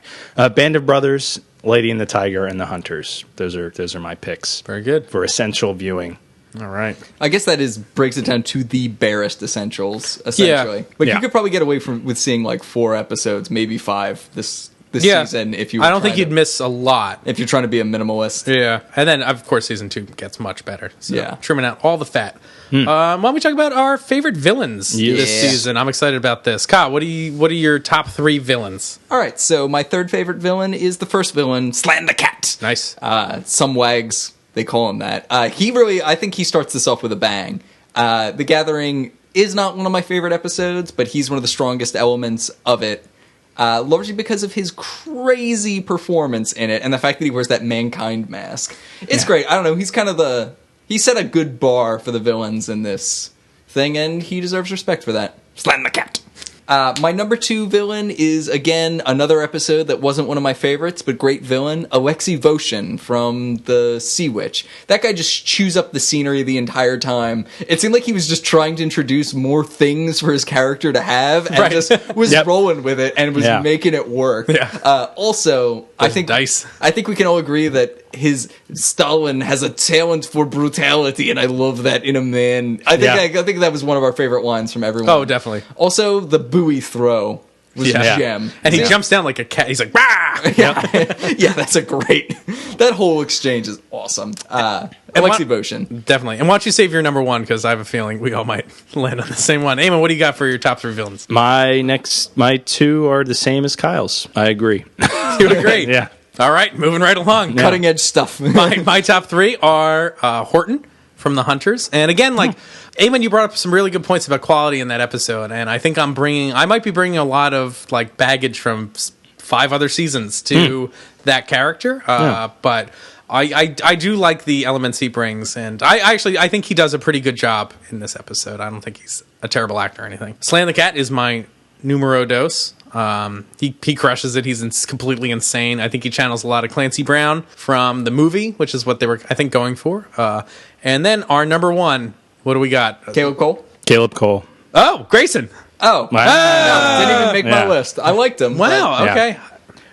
Band of Brothers, Lady and the Tiger, and the Hunters. Those are my picks. Very good. For essential viewing. All right. I guess that breaks it down to the barest essentials, essentially. Yeah. But you could probably get away with seeing like 4 episodes, maybe 5 this season if you. I don't think you'd miss a lot if you're trying to be a minimalist. Yeah, and then of course season 2 gets much better. So trimming out all the fat. Why don't we talk about our favorite villains this season? I'm excited about this. Kyle, what are your top 3 villains? All right, so my third favorite villain is the first villain, Slan the Cat. Nice. Some wags, they call him that. I think he starts this off with a bang. The Gathering is not one of my favorite episodes, but he's one of the strongest elements of it. Largely because of his crazy performance in it and the fact that he wears that mankind mask. It's great. I don't know. He's kind of he set a good bar for the villains in this thing, and he deserves respect for that. Slam the Cat. My number 2 villain is, again, another episode that wasn't one of my favorites, but great villain, Alexei Voshin from the Sea Witch. That guy just chews up the scenery the entire time. It seemed like he was just trying to introduce more things for his character to have, and just was rolling with it and was making it work. Also, I think we can all agree that his Stalin has a talent for brutality, and I love that in a man. I think that was one of our favorite lines from everyone. Oh, definitely. Also, the buoy throw was a gem. And he jumps down like a cat. He's like, "Rah!" That's a great... That whole exchange is awesome. Alexei Voshin. Definitely. And why don't you save your number 1, because I have a feeling we all might land on the same one. Eamon, what do you got for your top 3 villains? My 2 are the same as Kyle's. I agree. You agree? Yeah. All right, moving right along. Cutting edge stuff. my top 3 are Horton from The Hunters. And again, Eamon, you brought up some really good points about quality in that episode. And I think I might be bringing a lot of baggage from 5 other seasons to that character. But I do like the elements he brings. And I think he does a pretty good job in this episode. I don't think he's a terrible actor or anything. Slan the Cat is my numero dos. He crushes it. He's completely insane. I think he channels a lot of Clancy Brown from the movie, which is what they were, I think, going for. And then our number 1, what do we got? Caleb Cole. Oh, Grayson. Oh, wow. No, didn't even make my list. I liked him. Wow. Okay.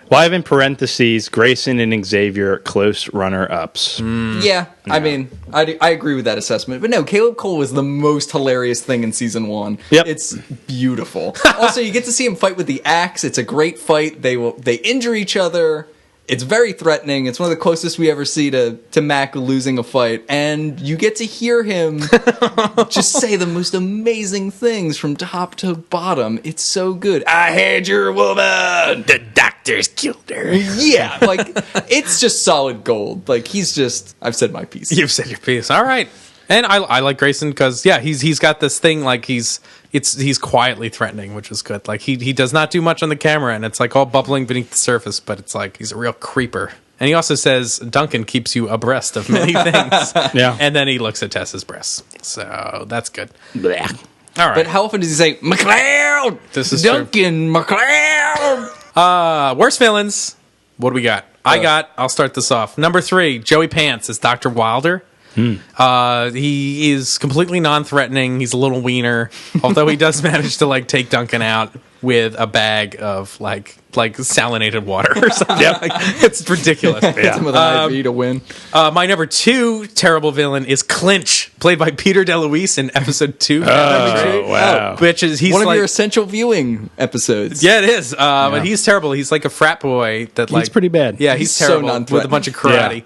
Well, I have in parentheses Grayson and Xavier close runner-ups. Yeah, I mean, I agree with that assessment. But no, Caleb Cole was the most hilarious thing in season 1. Yep. It's beautiful. Also, you get to see him fight with the axe. It's a great fight. They injure each other. It's very threatening. It's one of the closest we ever see to Mac losing a fight. And you get to hear him just say the most amazing things from top to bottom. It's so good. I had your woman. The doctors killed her. Yeah, it's just solid gold. I've said my piece. You've said your piece. All right. And I like Grayson because he's got this thing he's quietly threatening, which is good. He does not do much on the camera, and it's all bubbling beneath the surface, but it's he's a real creeper. And he also says Duncan keeps you abreast of many things. Yeah. And then he looks at Tessa's breasts, so that's good. Blech. All right. But how often does he say McLeod? This is Duncan true. McLeod. Worst villains. What do we got? I'll start this off. Number 3, Joey Pants as Dr. Wilder. He is completely non-threatening. He's a little wiener, although he does manage to take Duncan out with a bag of like salinated water or something. It's ridiculous. Hits him with an IV to win. My number 2 terrible villain is Clinch, played by Peter DeLuise in episode 2. Wow! Which is one of your essential viewing episodes. Yeah, it is. But he's terrible. He's like a frat boy that he's pretty bad. Yeah, he's terrible with a bunch of karate. Yeah.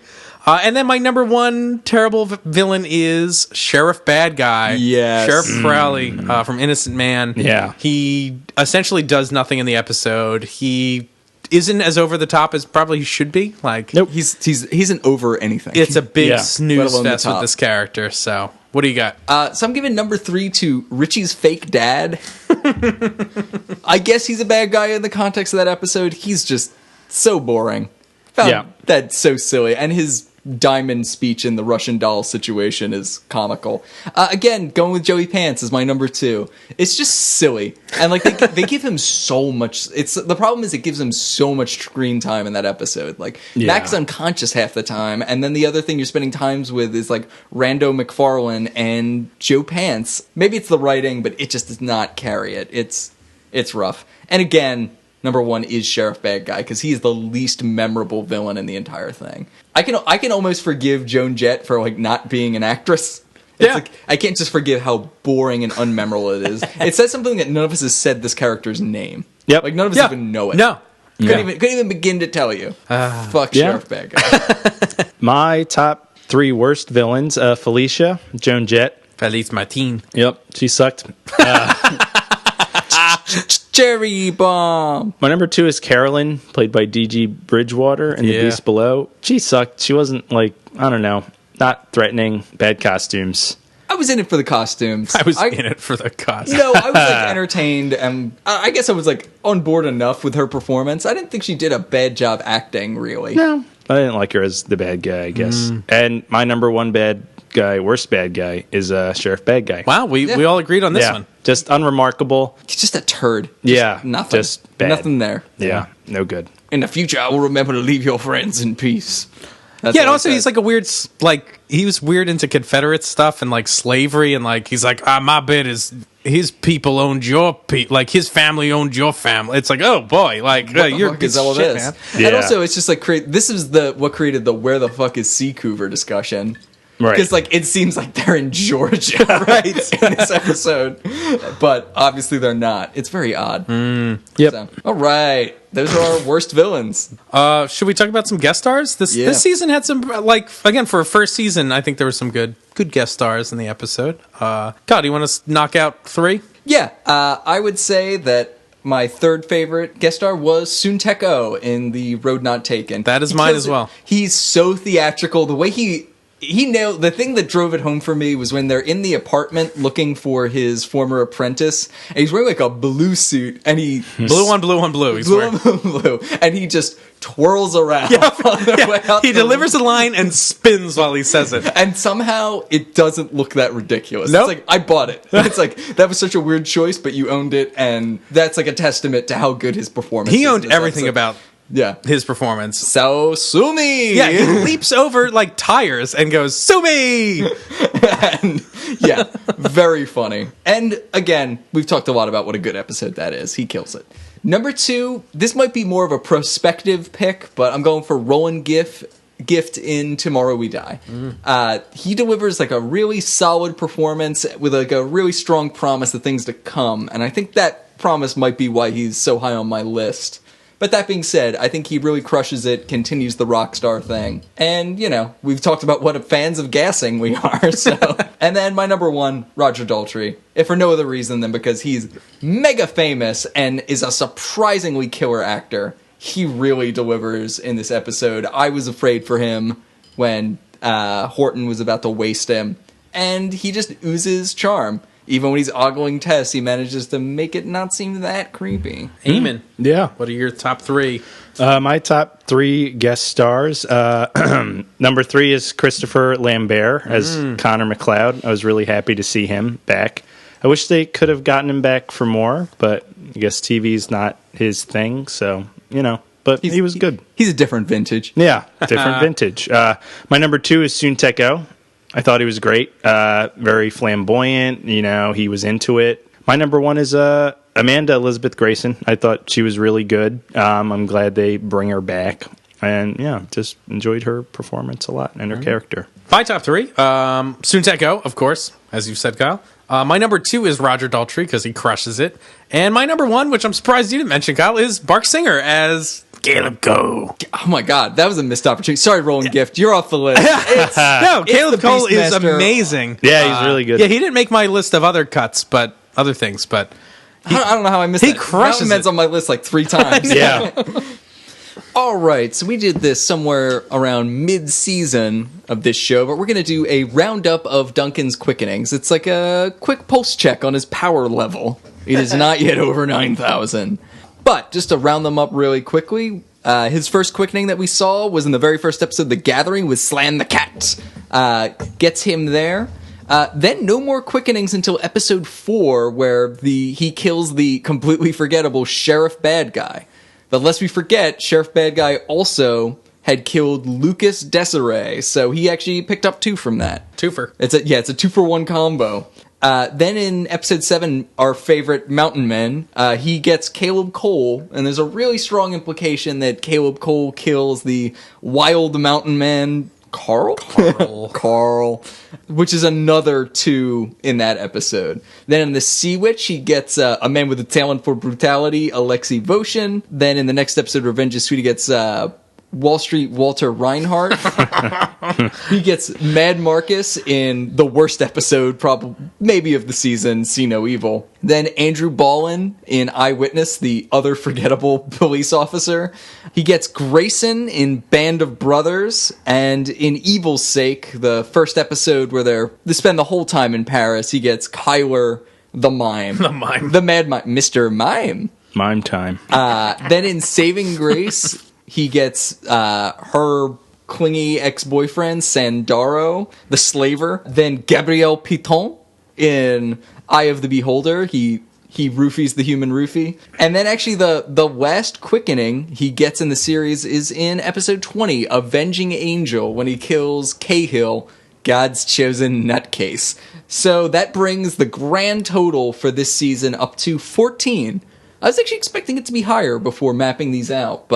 And then my number 1 terrible villain is Sheriff Bad Guy. Yes. Sheriff Crowley from Innocent Man. Yeah. He essentially does nothing in the episode. He isn't as over the top as probably he should be. Nope. He's an over anything. It's a big snooze fest with this character. So what do you got? So I'm giving number 3 to Richie's fake dad. I guess he's a bad guy in the context of that episode. He's just so boring. That's so silly. And his diamond speech in the Russian doll situation is comical. Again, going with Joey Pants is my number 2. It's just silly. And they give him so much. The problem is it gives him so much screen time in that episode. Mac's unconscious half the time, and then the other thing you're spending times with is Rando McFarlane and Joe Pants. Maybe it's the writing, but it just does not carry it. It's rough. And again, number 1 is Sheriff Bad Guy, because he's the least memorable villain in the entire thing. I can almost forgive Joan Jett for not being an actress It's like, I can't just forgive how boring and unmemorable it is. It says something that none of us has said this character's name. Yep. Like, none of us even know it. No. Couldn't even begin to tell you. Fuck Sheriff Bad Guy. My top 3 worst villains, Felicia, Joan Jett. Felice Martin. Yep, she sucked. Cherry Bomb. My number 2 is Carolyn, played by D.G. Bridgewater in The Beast Below. She sucked. She wasn't, like, I don't know, not threatening, bad costumes. I was in it for the costumes. I was in it for the costumes. No, I was like entertained, and I guess I was like on board enough with her performance. I didn't think she did a bad job acting, really. No, I didn't like her as the bad guy, I guess. And my number 1 worst bad guy is Sheriff Bad Guy. Wow, we all agreed on this one. Just unremarkable. He's just a turd. Nothing. Just bad. Nothing there. Yeah, no good. In the future, I will remember to leave your friends in peace. That's and also he's like a weird, like, he was weird into Confederate stuff and like slavery, and like he's like, my bit is his people owned your people, like his family owned your family. It's like, oh boy, like you're fuck is all shit, this, man. Yeah. And also it's just like this is what created the where the fuck is Seacouver discussion. Right. Because, like, it seems like they're in Georgia, right, in this episode. But obviously they're not. It's very odd. Yep. So, all right. Those are our worst villains. Should we talk about some guest stars? This season had some, like, again, for a first season, I think there were some good guest stars in the episode. God, do you want to knock out 3? Yeah. I would say that my third favorite guest star was Soon Tech-O in The Road Not Taken. That is mine as well. He's so theatrical. The way he nailed the thing that drove it home for me was when they're in the apartment looking for his former apprentice, and he's wearing like a blue suit, and he blue on blue. He's wearing blue, and he just twirls around on their way out. He delivers a line and spins while he says it, and somehow it doesn't look that ridiculous. Nope. It's like, I bought it. It's like, that was such a weird choice, but you owned it, and that's like a testament to how good his performance is. He owned everything about his performance. So, sue me! Yeah, he leaps over, like, tires and goes, sue me! And, very funny. And, again, we've talked a lot about what a good episode that is. He kills it. Number 2, this might be more of a prospective pick, but I'm going for Roland Gift in Tomorrow We Die. He delivers, like, a really solid performance with, like, a really strong promise of things to come, and I think that promise might be why he's so high on my list. But that being said, I think he really crushes it, continues the rock star thing. And, you know, we've talked about what fans of gassing we are, so. And then my number 1, Roger Daltrey. If for no other reason than because he's mega famous and is a surprisingly killer actor. He really delivers in this episode. I was afraid for him when Horton was about to waste him. And he just oozes charm. Even when he's ogling Tess, he manages to make it not seem that creepy. Eamon. Yeah. What are your top 3? My top 3 guest stars. Number 3 is Christopher Lambert as Connor McLeod. I was really happy to see him back. I wish they could have gotten him back for more, but I guess TV's not his thing, so, you know. But he was good. He's a different vintage. Yeah, different vintage. My number 2 is Soon Tech-O. I thought he was great, very flamboyant, you know, he was into it. My number 1 is Amanda Elizabeth Grayson. I thought she was really good. I'm glad they bring her back. And, yeah, just enjoyed her performance a lot and her character. My top 3, Soon Tech-O, of course, as you said, Kyle. My number 2 is Roger Daltrey, because he crushes it. And my number 1, which I'm surprised you didn't mention, Kyle, is Bark Singer as Caleb Cole. Oh my God, that was a missed opportunity. Sorry, Roland Gift, you're off the list. Caleb Cole is amazing. Yeah, he's really good. Yeah, he didn't make my list of other cuts, but other things. But I don't know how I missed it. He crushes it. On my list like 3 times. Yeah. All right, so we did this somewhere around mid-season of this show, but we're going to do a roundup of Duncan's quickenings. It's like a quick pulse check on his power level. It is not yet over 9,000. But just to round them up really quickly, his first quickening that we saw was in the very first episode of The Gathering with Slan the Cat. Gets him there. Then no more quickenings until episode 4, where he kills the completely forgettable Sheriff Bad Guy. But lest we forget, Sheriff Bad Guy also had killed Lucas Desiree, so he actually picked up 2 from that. Twofer. It's a 2-for-1 combo. Then in episode 7, our favorite mountain men, he gets Caleb Cole, and there's a really strong implication that Caleb Cole kills the wild mountain man Carl, which is another 2 in that episode. Then in the Sea Witch, he gets a man with a talent for brutality, Alexei Voshin. Then in the next episode, Revenge is Sweet, he gets Wall Street Walter Reinhardt. He gets Mad Marcus in the worst episode, probably maybe of the season, See No Evil. Then Andrew Ballin in Eyewitness, the other forgettable police officer. He gets Grayson in Band of Brothers, and in Evil's Sake, the first episode where they spend the whole time in Paris, he gets Kyler the Mime. The Mad Mime. Mr. Mime. Mime time. Then in Saving Grace, he gets her clingy ex-boyfriend, Sandaro, the slaver. Then Gabriel Piton in Eye of the Beholder. He roofies the human roofie. And then actually the last quickening he gets in the series is in episode 20, Avenging Angel, when he kills Cahill, God's chosen nutcase. So that brings the grand total for this season up to 14. I was actually expecting it to be higher before mapping these out,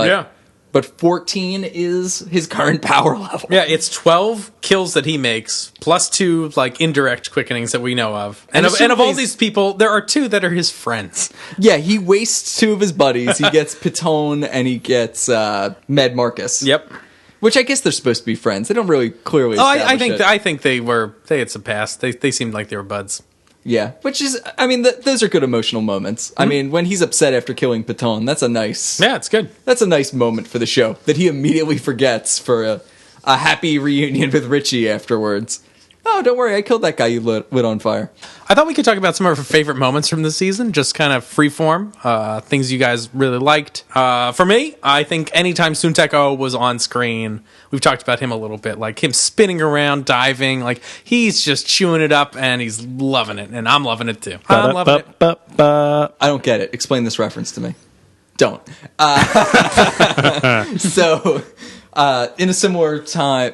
but 14 is his current power level. Yeah, it's 12 kills that he makes, plus 2 like indirect quickenings that we know of. And of all these people, there are 2 that are his friends. Yeah, he wastes 2 of his buddies. He gets Piton and he gets Mad Marcus. Yep. Which I guess they're supposed to be friends. They don't really clearly establish it. I think they had some past. They seemed like they were buds. Yeah, which is, I mean, those are good emotional moments. Mm-hmm. I mean, when he's upset after killing Piton, that's a nice... Yeah, it's good. That's a nice moment for the show, that he immediately forgets for a happy reunion with Richie afterwards. Oh, don't worry, I killed that guy you lit on fire. I thought we could talk about some of our favorite moments from the season, just kind of freeform, things you guys really liked. For me, I think anytime Suntec-O was on screen, we've talked about him a little bit, like him spinning around, diving, like he's just chewing it up and he's loving it, and I'm loving it too. I'm loving it. I don't get it. Explain this reference to me. Don't. So, in a similar time...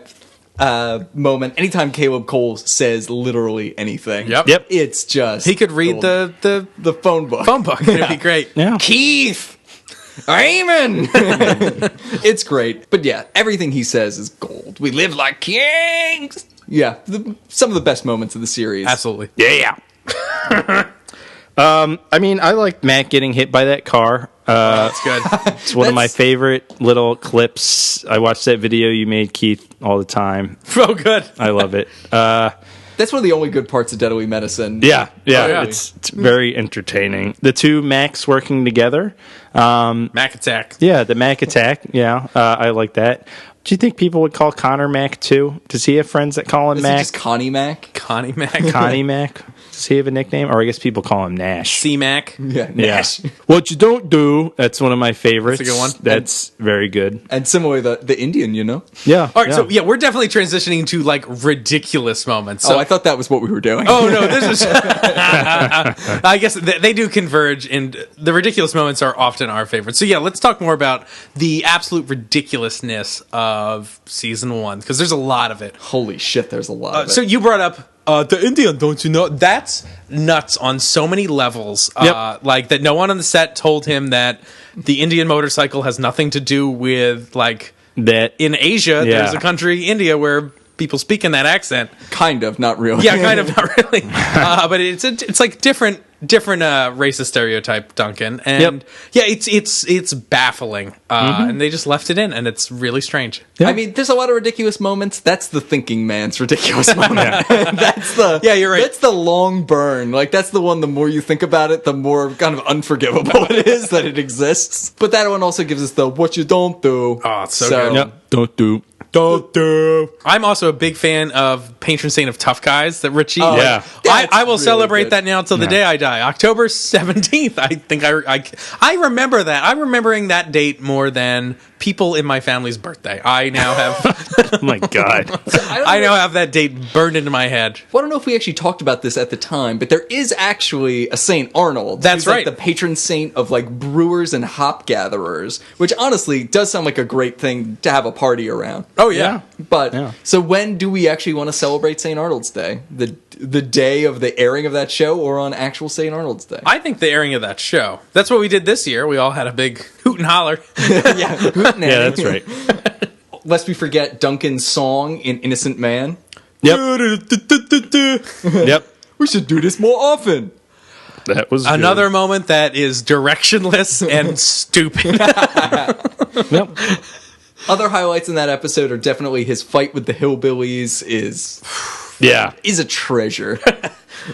moment, anytime Caleb Cole says literally anything, yep, it's just he could read the phone book. It'd be great. Yeah. Keith, Raymond. It's great, but yeah, everything he says is gold. We live like kings. Yeah, some of the best moments of the series. Absolutely. Yeah. I mean, I like Matt getting hit by that car. That's good. It's one of my favorite little clips. I watch that video you made, Keith, all the time. Oh, good. I love it. That's one of the only good parts of Deadly Medicine. Yeah. It's very entertaining. The 2 Macs working together. Mac Attack. Yeah, the Mac Attack. Yeah, I like that. Do you think people would call Connor Mac too? Does he have friends that call him Mac? Is he just Connie Mac? Connie Mac. Connie Mac. Does he have a nickname? Or I guess people call him Nash. C-Mac. Yeah, Nash. Yeah. What you don't do. That's one of my favorites. That's a good one. That's very good. And similarly, the Indian, you know? Yeah. All right, so yeah, we're definitely transitioning to like ridiculous moments. So, I thought that was what we were doing. Oh, no, this is... I guess they do converge, and the ridiculous moments are often our favorites. So yeah, let's talk more about the absolute ridiculousness of season 1, because there's a lot of it. Holy shit, there's a lot of it. So you brought up the Indian, don't you know? That's nuts on so many levels. Like that no one on the set told him that the Indian motorcycle has nothing to do with, like, that in Asia, there's a country, India, where people speak in that accent. Kind of, not really. Yeah, kind of, not really. But it's like different racist stereotype, Duncan, and yeah, it's baffling, and they just left it in, and it's really strange. I mean, there's a lot of ridiculous moments. That's the thinking man's ridiculous moment. That's the you're right. That's the long burn. Like that's the one. The more you think about it, the more kind of unforgivable it is that it exists. But that one also gives us the what you don't do. Oh, it's so good. Yep. Don't do. I'm also a big fan of Patron Saint of Tough Guys that Richie. Oh, yeah. I will really celebrate good. that now till the day I die. October 17th. I think I remember that. I'm remembering that date more than people in my family's birthday. I now have. Oh my god! I now have that date burned into my head. Well, I don't know if we actually talked about this at the time, but there is actually a Saint Arnold. That's He's right. Like the patron saint of like brewers and hop gatherers, which honestly does sound like a great thing to have a party around. Oh yeah. But so when do we actually want to celebrate St. Arnold's Day? The day of the airing of that show, or on actual St. Arnold's Day? I think the airing of that show. That's what we did this year. We all had a big hoot and holler. Yeah, Yeah, that's right. lest we forget Duncan's song in Innocent Man. Yep. Yep. We should do this more often. That was another moment that is directionless and stupid. Yep. Other highlights in that episode are definitely his fight with the hillbillies is a treasure.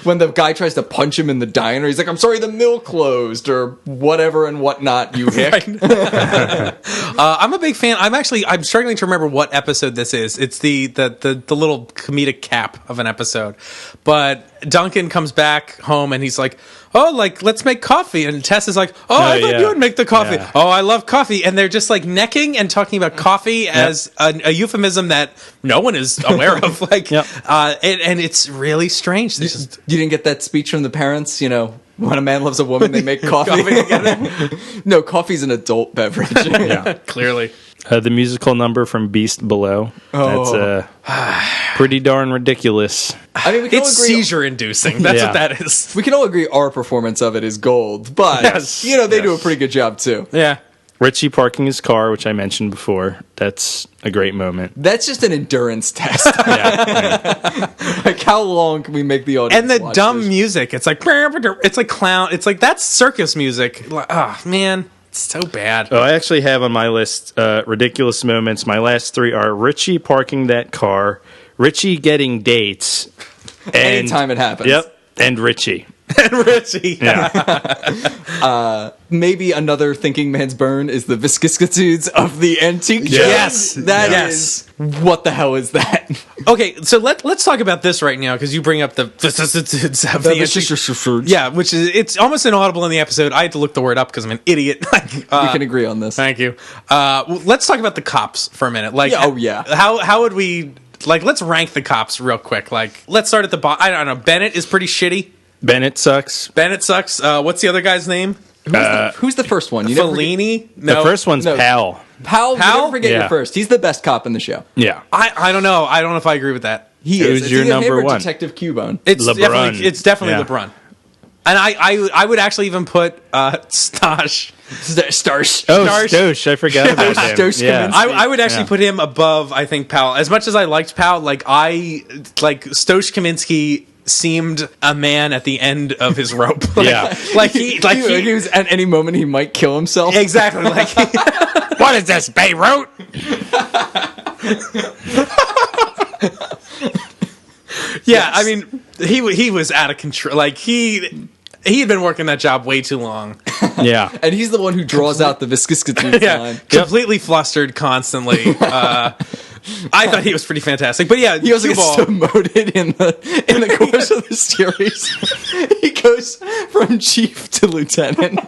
When the guy tries to punch him in the diner, he's like, "I'm sorry, the mill closed," or whatever and whatnot, you hick. I'm a big fan. I'm struggling to remember what episode this is. It's the little comedic cap of an episode. But Duncan comes back home and he's like, "Oh, like, let's make coffee." And Tess is like, "Oh, I thought you would make the coffee." Yeah. "Oh, I love coffee." And they're just like necking and talking about coffee as a euphemism that no one is aware of. Like, and it's really strange. You didn't get that speech from the parents, when a man loves a woman, they make coffee together. No, coffee's an adult beverage. Yeah, clearly. The musical number from Beast Below. That's pretty darn ridiculous. I mean, it's seizure-inducing. That's what that is. We can all agree our performance of it is gold, but they do a pretty good job too. Yeah. Richie parking his car, which I mentioned before. That's a great moment. That's just an endurance test. Like, how long can we make the audience? And the dumb music. It's like clown. It's like, that's circus music. Oh man. It's so bad. Oh, I actually have on my list ridiculous moments. My last three are Richie parking that car, Richie getting dates. Anytime it happens. Yep. And Richie. And Richie. Yeah. Maybe another thinking man's burn is the vicissitudes of the antique. Yes. That is. What the hell is that? Okay, so let's talk about this right now, because you bring up the vicissitudes of the antique. Yeah, which is, it's almost inaudible in the episode. I had to look the word up because I'm an idiot. We can agree on this. Thank you. Let's talk about the cops for a minute. Like, how would we, like, let's rank the cops real quick. Like, let's start at the bottom. I don't know. Bennett is pretty shitty. Bennett sucks. What's the other guy's name? Who's the first one? Fellini? No. The first one's Pal. Pal? You never forget your first. He's the best cop in the show. Yeah. I don't know. I don't know if I agree with that. He is. Who's your number one? Detective Cubone. It's definitely LeBrun. And I would actually even put Stosh. Starsh. Oh, Stosh. I forgot about him. Stosh I would actually put him above, I think, Pal. As much as I liked Pal, Stosh Kaminsky seemed a man at the end of his rope. He was at any moment he might kill himself. Exactly. What is this, Beirut? Yeah, I mean, he was out of control. Like, he had been working that job way too long. Yeah. And he's the one who draws out the vicissitudes line. Completely flustered constantly. I thought he was pretty fantastic. But yeah, he also gets demoted in the course of the series. He goes from chief to lieutenant.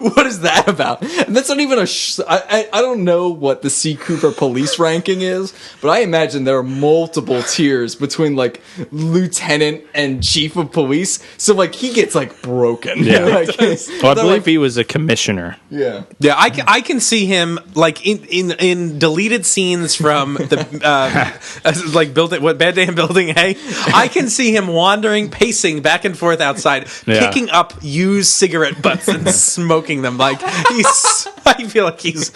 What is that about? And that's not even I don't know what the C. Cooper police ranking is, but I imagine there are multiple tiers between, like, lieutenant and chief of police. So, like, he gets, like, broken. Yeah. I believe he was a commissioner. Yeah. Yeah, I can see him, like, in deleted scenes from the like Bad Day in Building A. I can see him wandering, pacing back and forth outside, picking up used cigarette butts and smoking them. Like, I feel like he's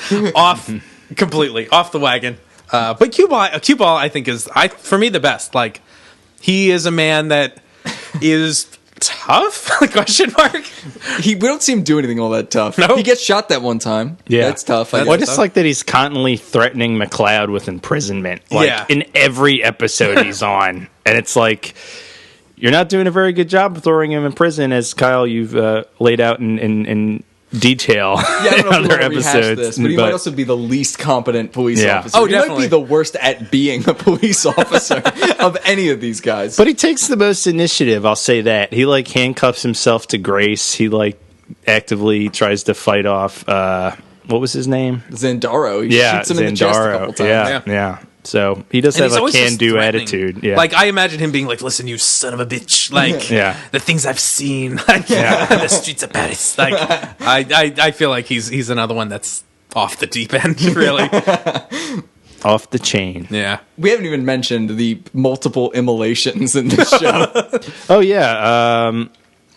completely off the wagon. But Cue Ball, I think, is for me the best. Like, he is a man that is tough? Question mark. We don't see him do anything all that tough. No. He gets shot that one time. Yeah, that's tough. I just like that he's constantly threatening McLeod with imprisonment. In every episode he's on, and it's like, you're not doing a very good job of throwing him in prison, as Kyle you've laid out in detail. I don't know if other episodes, this, but he might also be the least competent police officer. Oh, he definitely. might be the worst at being a police officer of any of these guys. But he takes the most initiative, I'll say that. He, like, handcuffs himself to Grace. He, like, actively tries to fight off, what was his name? Zandaro. He shoots him in the chest a couple times. Yeah. So he does have a can-do attitude. Yeah. Like, I imagine him being like, "Listen, you son of a bitch! Like, the things I've seen, like, the streets of Paris." Like, I feel like he's another one that's off the deep end, really, off the chain. Yeah. We haven't even mentioned the multiple immolations in this show. Oh yeah.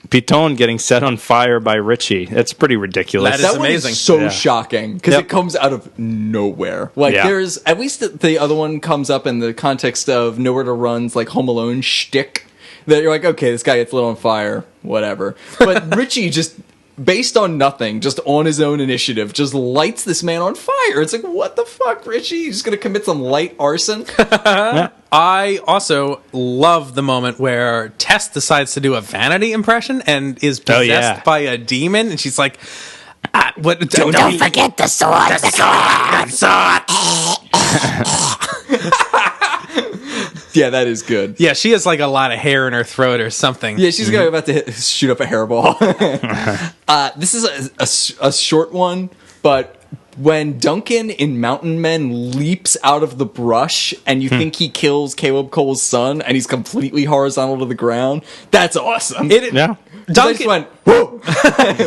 Piton getting set on fire by Richie. That's pretty ridiculous. That is amazing. One is so shocking because it comes out of nowhere. Like there's at least the other one comes up in the context of Nowhere to Run's like Home Alone shtick. That you're like, okay, this guy gets lit on fire, whatever. But Richie just, based on nothing, just on his own initiative, just lights this man on fire. It's like, what the fuck, Richie? You're just going to commit some light arson? I also love the moment where Tess decides to do a Vanity impression and is possessed by a demon, and she's like, don't forget the sword. The sword. Yeah, that is good. Yeah, she has like a lot of hair in her throat or something. Yeah, she's about to shoot up a hairball. This is a short one, but when Duncan in Mountain Men leaps out of the brush and you think he kills Caleb Cole's son and he's completely horizontal to the ground, that's awesome. Duncan went, whoa!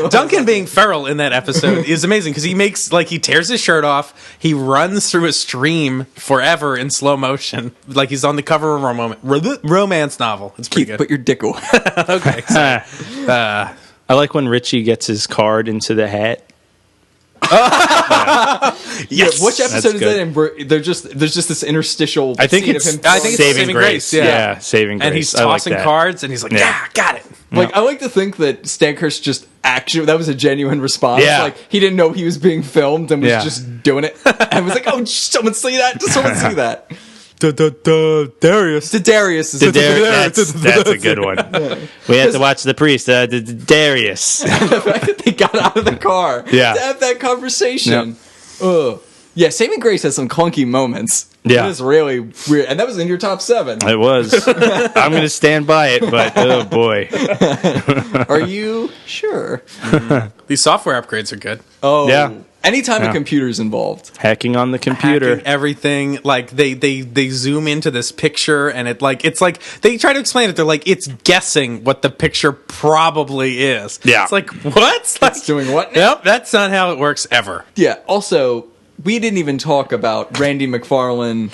Duncan being feral in that episode is amazing because he tears his shirt off, he runs through a stream forever in slow motion, like he's on the cover of a romance novel. It's pretty good. Put your dick away. Okay. I like when Richie gets his card into the hat. Yes. Which episode is that in? Where there's just this interstitial. I think scene it's of him Saving Grace. Yeah, Saving Grace. And he's tossing cards, and he's like, "Yeah, got it." Like, I like to think that Stankhurst just actually, that was a genuine response. Yeah. Like, he didn't know he was being filmed and was just doing it. And was like, oh, someone see that? Does someone see that? Darius. Darius is that's a good one. We have to watch The Priest. Darius. The fact that they got out of the car to have that conversation. Ugh. Yeah, Saving Grace has some clunky moments. Yeah. It was really weird. And that was in your top 7. It was. I'm going to stand by it, but oh boy. Are you sure? These software upgrades are good. Oh. Yeah. Anytime a computer's involved. Hacking on the computer. Hacking everything. Like they zoom into this picture and it's like they try to explain it. They're like, it's guessing what the picture probably is. Yeah. It's like, what? Like, It's doing what now? Nope, that's not how it works ever. Yeah. Also, we didn't even talk about Randy McFarlane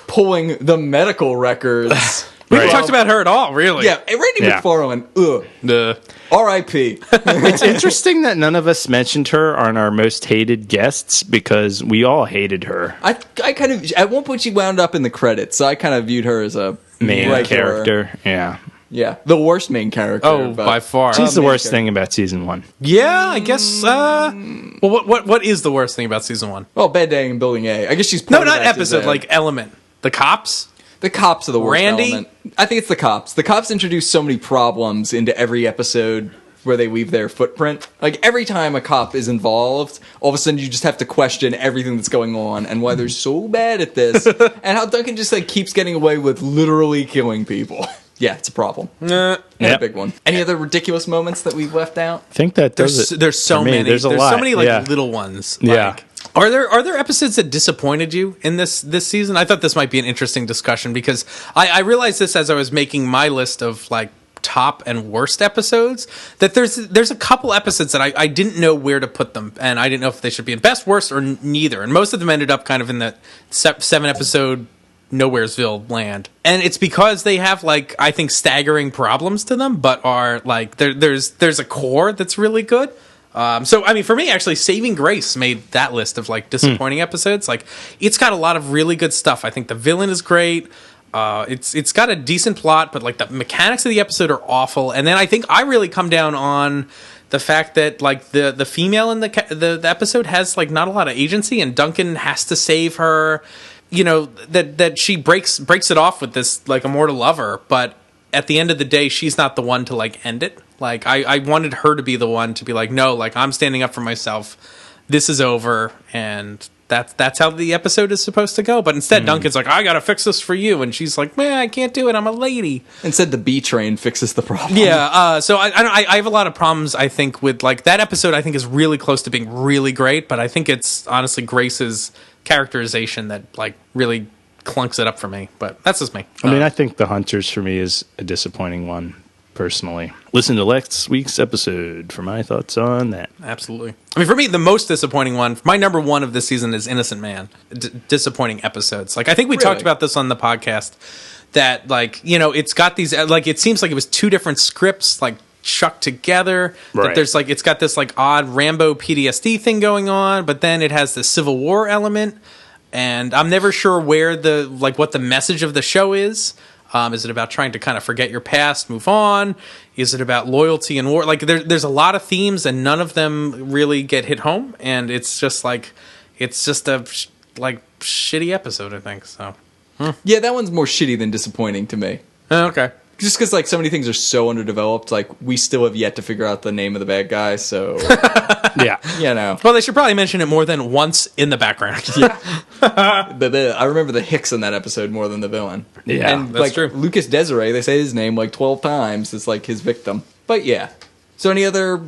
pulling the medical records. We haven't talked about her at all, really. Yeah, Randy McFarlane. Ugh. R.I.P. It's interesting that none of us mentioned her on our most hated guests because we all hated her. I kind of, at one point she wound up in the credits, so I kind of viewed her as a main regular character. Yeah. Yeah, the worst main character. Oh, by far. She's the worst thing about season 1. Yeah, I guess. Well, what is the worst thing about season 1? Well, Bad Day in Building A. I guess she's no, not episode. Like element. The cops. The cops are the worst Randy? element. I think it's the cops. The cops introduce so many problems into every episode where they leave their footprint. Like, every time a cop is involved, all of a sudden you just have to question everything that's going on and why they're so bad at this. And how Duncan just, like, keeps getting away with literally killing people. Yeah, it's a problem. A big one. Any other ridiculous moments that we've left out? I think that does it. There's so many. There's a lot. So many, like, little ones. Like, Are there episodes that disappointed you in this season? I thought this might be an interesting discussion because I realized this as I was making my list of like top and worst episodes, that there's a couple episodes that I didn't know where to put them, and I didn't know if they should be in best, worst, or neither. And most of them ended up kind of in the 7 episode Nowheresville land, and it's because they have like I think staggering problems to them, but are like there's a core that's really good. So, I mean, for me, actually, Saving Grace made that list of, like, disappointing episodes. Like, it's got a lot of really good stuff. I think the villain is great. It's got a decent plot, but, like, the mechanics of the episode are awful. And then I think I really come down on the fact that, like, the female in the episode has, like, not a lot of agency, and Duncan has to save her. You know, that she breaks it off with this, like, immortal lover, but at the end of the day, she's not the one to, like, end it. Like, I wanted her to be the one to be like, no, like, I'm standing up for myself. This is over, and that's how the episode is supposed to go. But instead, Duncan's like, I gotta fix this for you. And she's like, man, I can't do it. I'm a lady. Instead, the B train fixes the problem. Yeah, so I have a lot of problems, I think, with, like, that episode I think is really close to being really great. But I think it's, honestly, Grace's characterization that, like, really clunks it up for me. But that's just me. I mean, I think The Hunters, for me, is a disappointing one. Personally, listen to last week's episode for my thoughts on that. Absolutely. I mean, for me, the most disappointing one, my number one of this season is Innocent Man. Disappointing episodes. Like, I think we talked about this on the podcast, that, like, you know, it's got these, like, it seems like it was 2 different scripts, like, chucked together. Right. That there's like it's got this like odd Rambo PTSD thing going on, but then it has the Civil War element, and I'm never sure where what the message of the show is. Is it about trying to kind of forget your past, move on? Is it about loyalty and war? Like there's a lot of themes, and none of them really get hit home, and it's just a shitty episode, I think. So yeah, that one's more shitty than disappointing to me. Okay. Just because like so many things are so underdeveloped, like we still have yet to figure out the name of the bad guy. So yeah, you know. Well, they should probably mention it more than once in the background. Yeah. I remember the Hicks in that episode more than the villain. Yeah, and that's like true. Lucas Desiree, they say his name like 12 times as like his victim. But yeah. So any other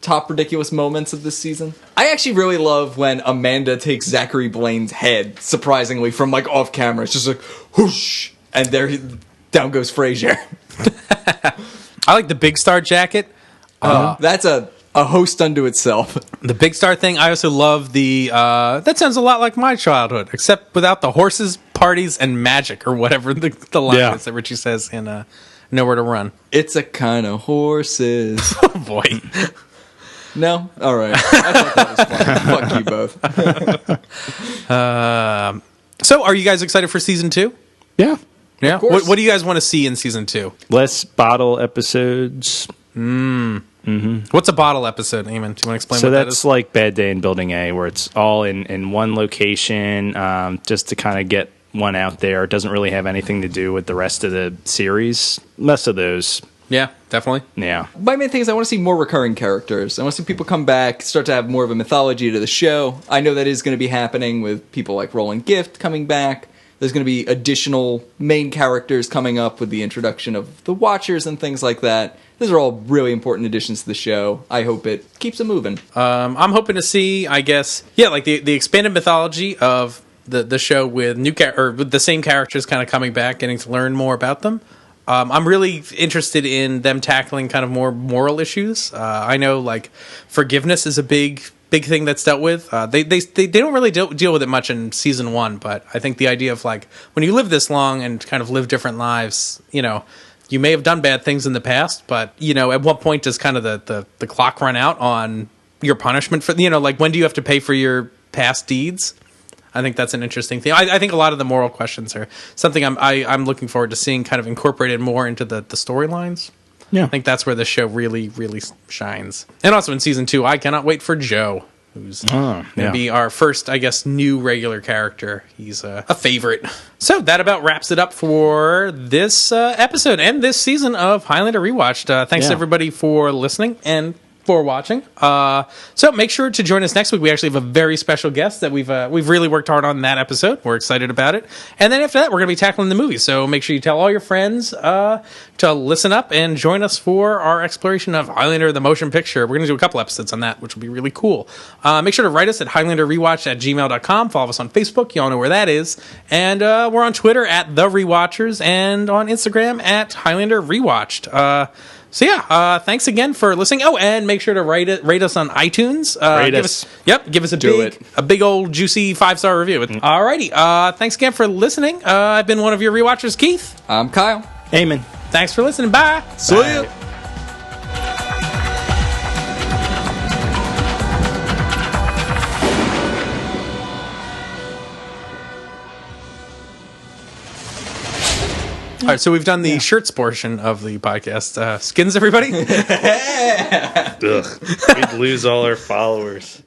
top ridiculous moments of this season? I actually really love when Amanda takes Zachary Blaine's head surprisingly from like off camera. It's just like whoosh, and down goes Frasier. I like the Big Star jacket. That's a host unto itself. The Big Star thing. I also love the. That sounds a lot like my childhood, except without the horses, parties, and magic, or whatever the line is that Richie says in Nowhere to Run. It's a kind of horses. Oh boy. No? All right. I thought that was fun. Fuck you both. So, are you guys excited for season 2? yeah. Yeah. course. What do you guys want to see in season 2? Less bottle episodes. What's a bottle episode, Eamon? Do you want to explain So what that that's is? like Bad Day in Building A, where it's all in one location, just to kind of get one out there. It doesn't really have anything to do with the rest of the series. Less of those. Yeah, definitely. Yeah. My main thing is I want to see more recurring characters. I want to see people come back, start to have more of a mythology to the show. I know that is going to be happening with people like Roland Gift coming back. There's going to be additional main characters coming up with the introduction of the Watchers and things like that. These are all really important additions to the show. I hope it keeps it moving. I'm hoping to see, I guess, like the expanded mythology of the show with with the same characters kind of coming back, getting to learn more about them. I'm really interested in them tackling kind of more moral issues. I know like forgiveness is a big thing that's dealt with. They don't really deal with it much in season 1, but I think the idea of like when you live this long and kind of live different lives, you may have done bad things in the past, but at what point does kind of the clock run out on your punishment for like when do you have to pay for your past deeds? I think that's an interesting thing. I think a lot of the moral questions are something I'm looking forward to seeing kind of incorporated more into the storylines. Yeah. I think that's where the show really, really shines. And also in season 2, I cannot wait for Joe, who's going to be our first, I guess, new regular character. He's a favorite. So that about wraps it up for this episode and this season of Highlander Rewatched. Thanks to everybody for listening and for watching. So make sure to join us next week. We actually have a very special guest that we've really worked hard on that episode. We're excited about it. And then after that, we're going to be tackling the movie. So make sure you tell all your friends to listen up and join us for our exploration of Highlander, the motion picture. We're going to do a couple episodes on that, which will be really cool. Make sure to write us at highlanderrewatch@gmail.com. Follow us on Facebook. You all know where that is. And we're on Twitter at The Rewatchers and on Instagram at Highlander Rewatched. So yeah, thanks again for listening. Oh, and make sure to rate us on iTunes. Give us a big old juicy 5-star review. Alrighty, thanks again for listening. I've been one of your rewatchers, Keith. I'm Kyle. Eamon. Thanks for listening. Bye. See ya. All right, so we've done the shirts portion of the podcast. Skins, everybody? Ugh. We'd lose all our followers.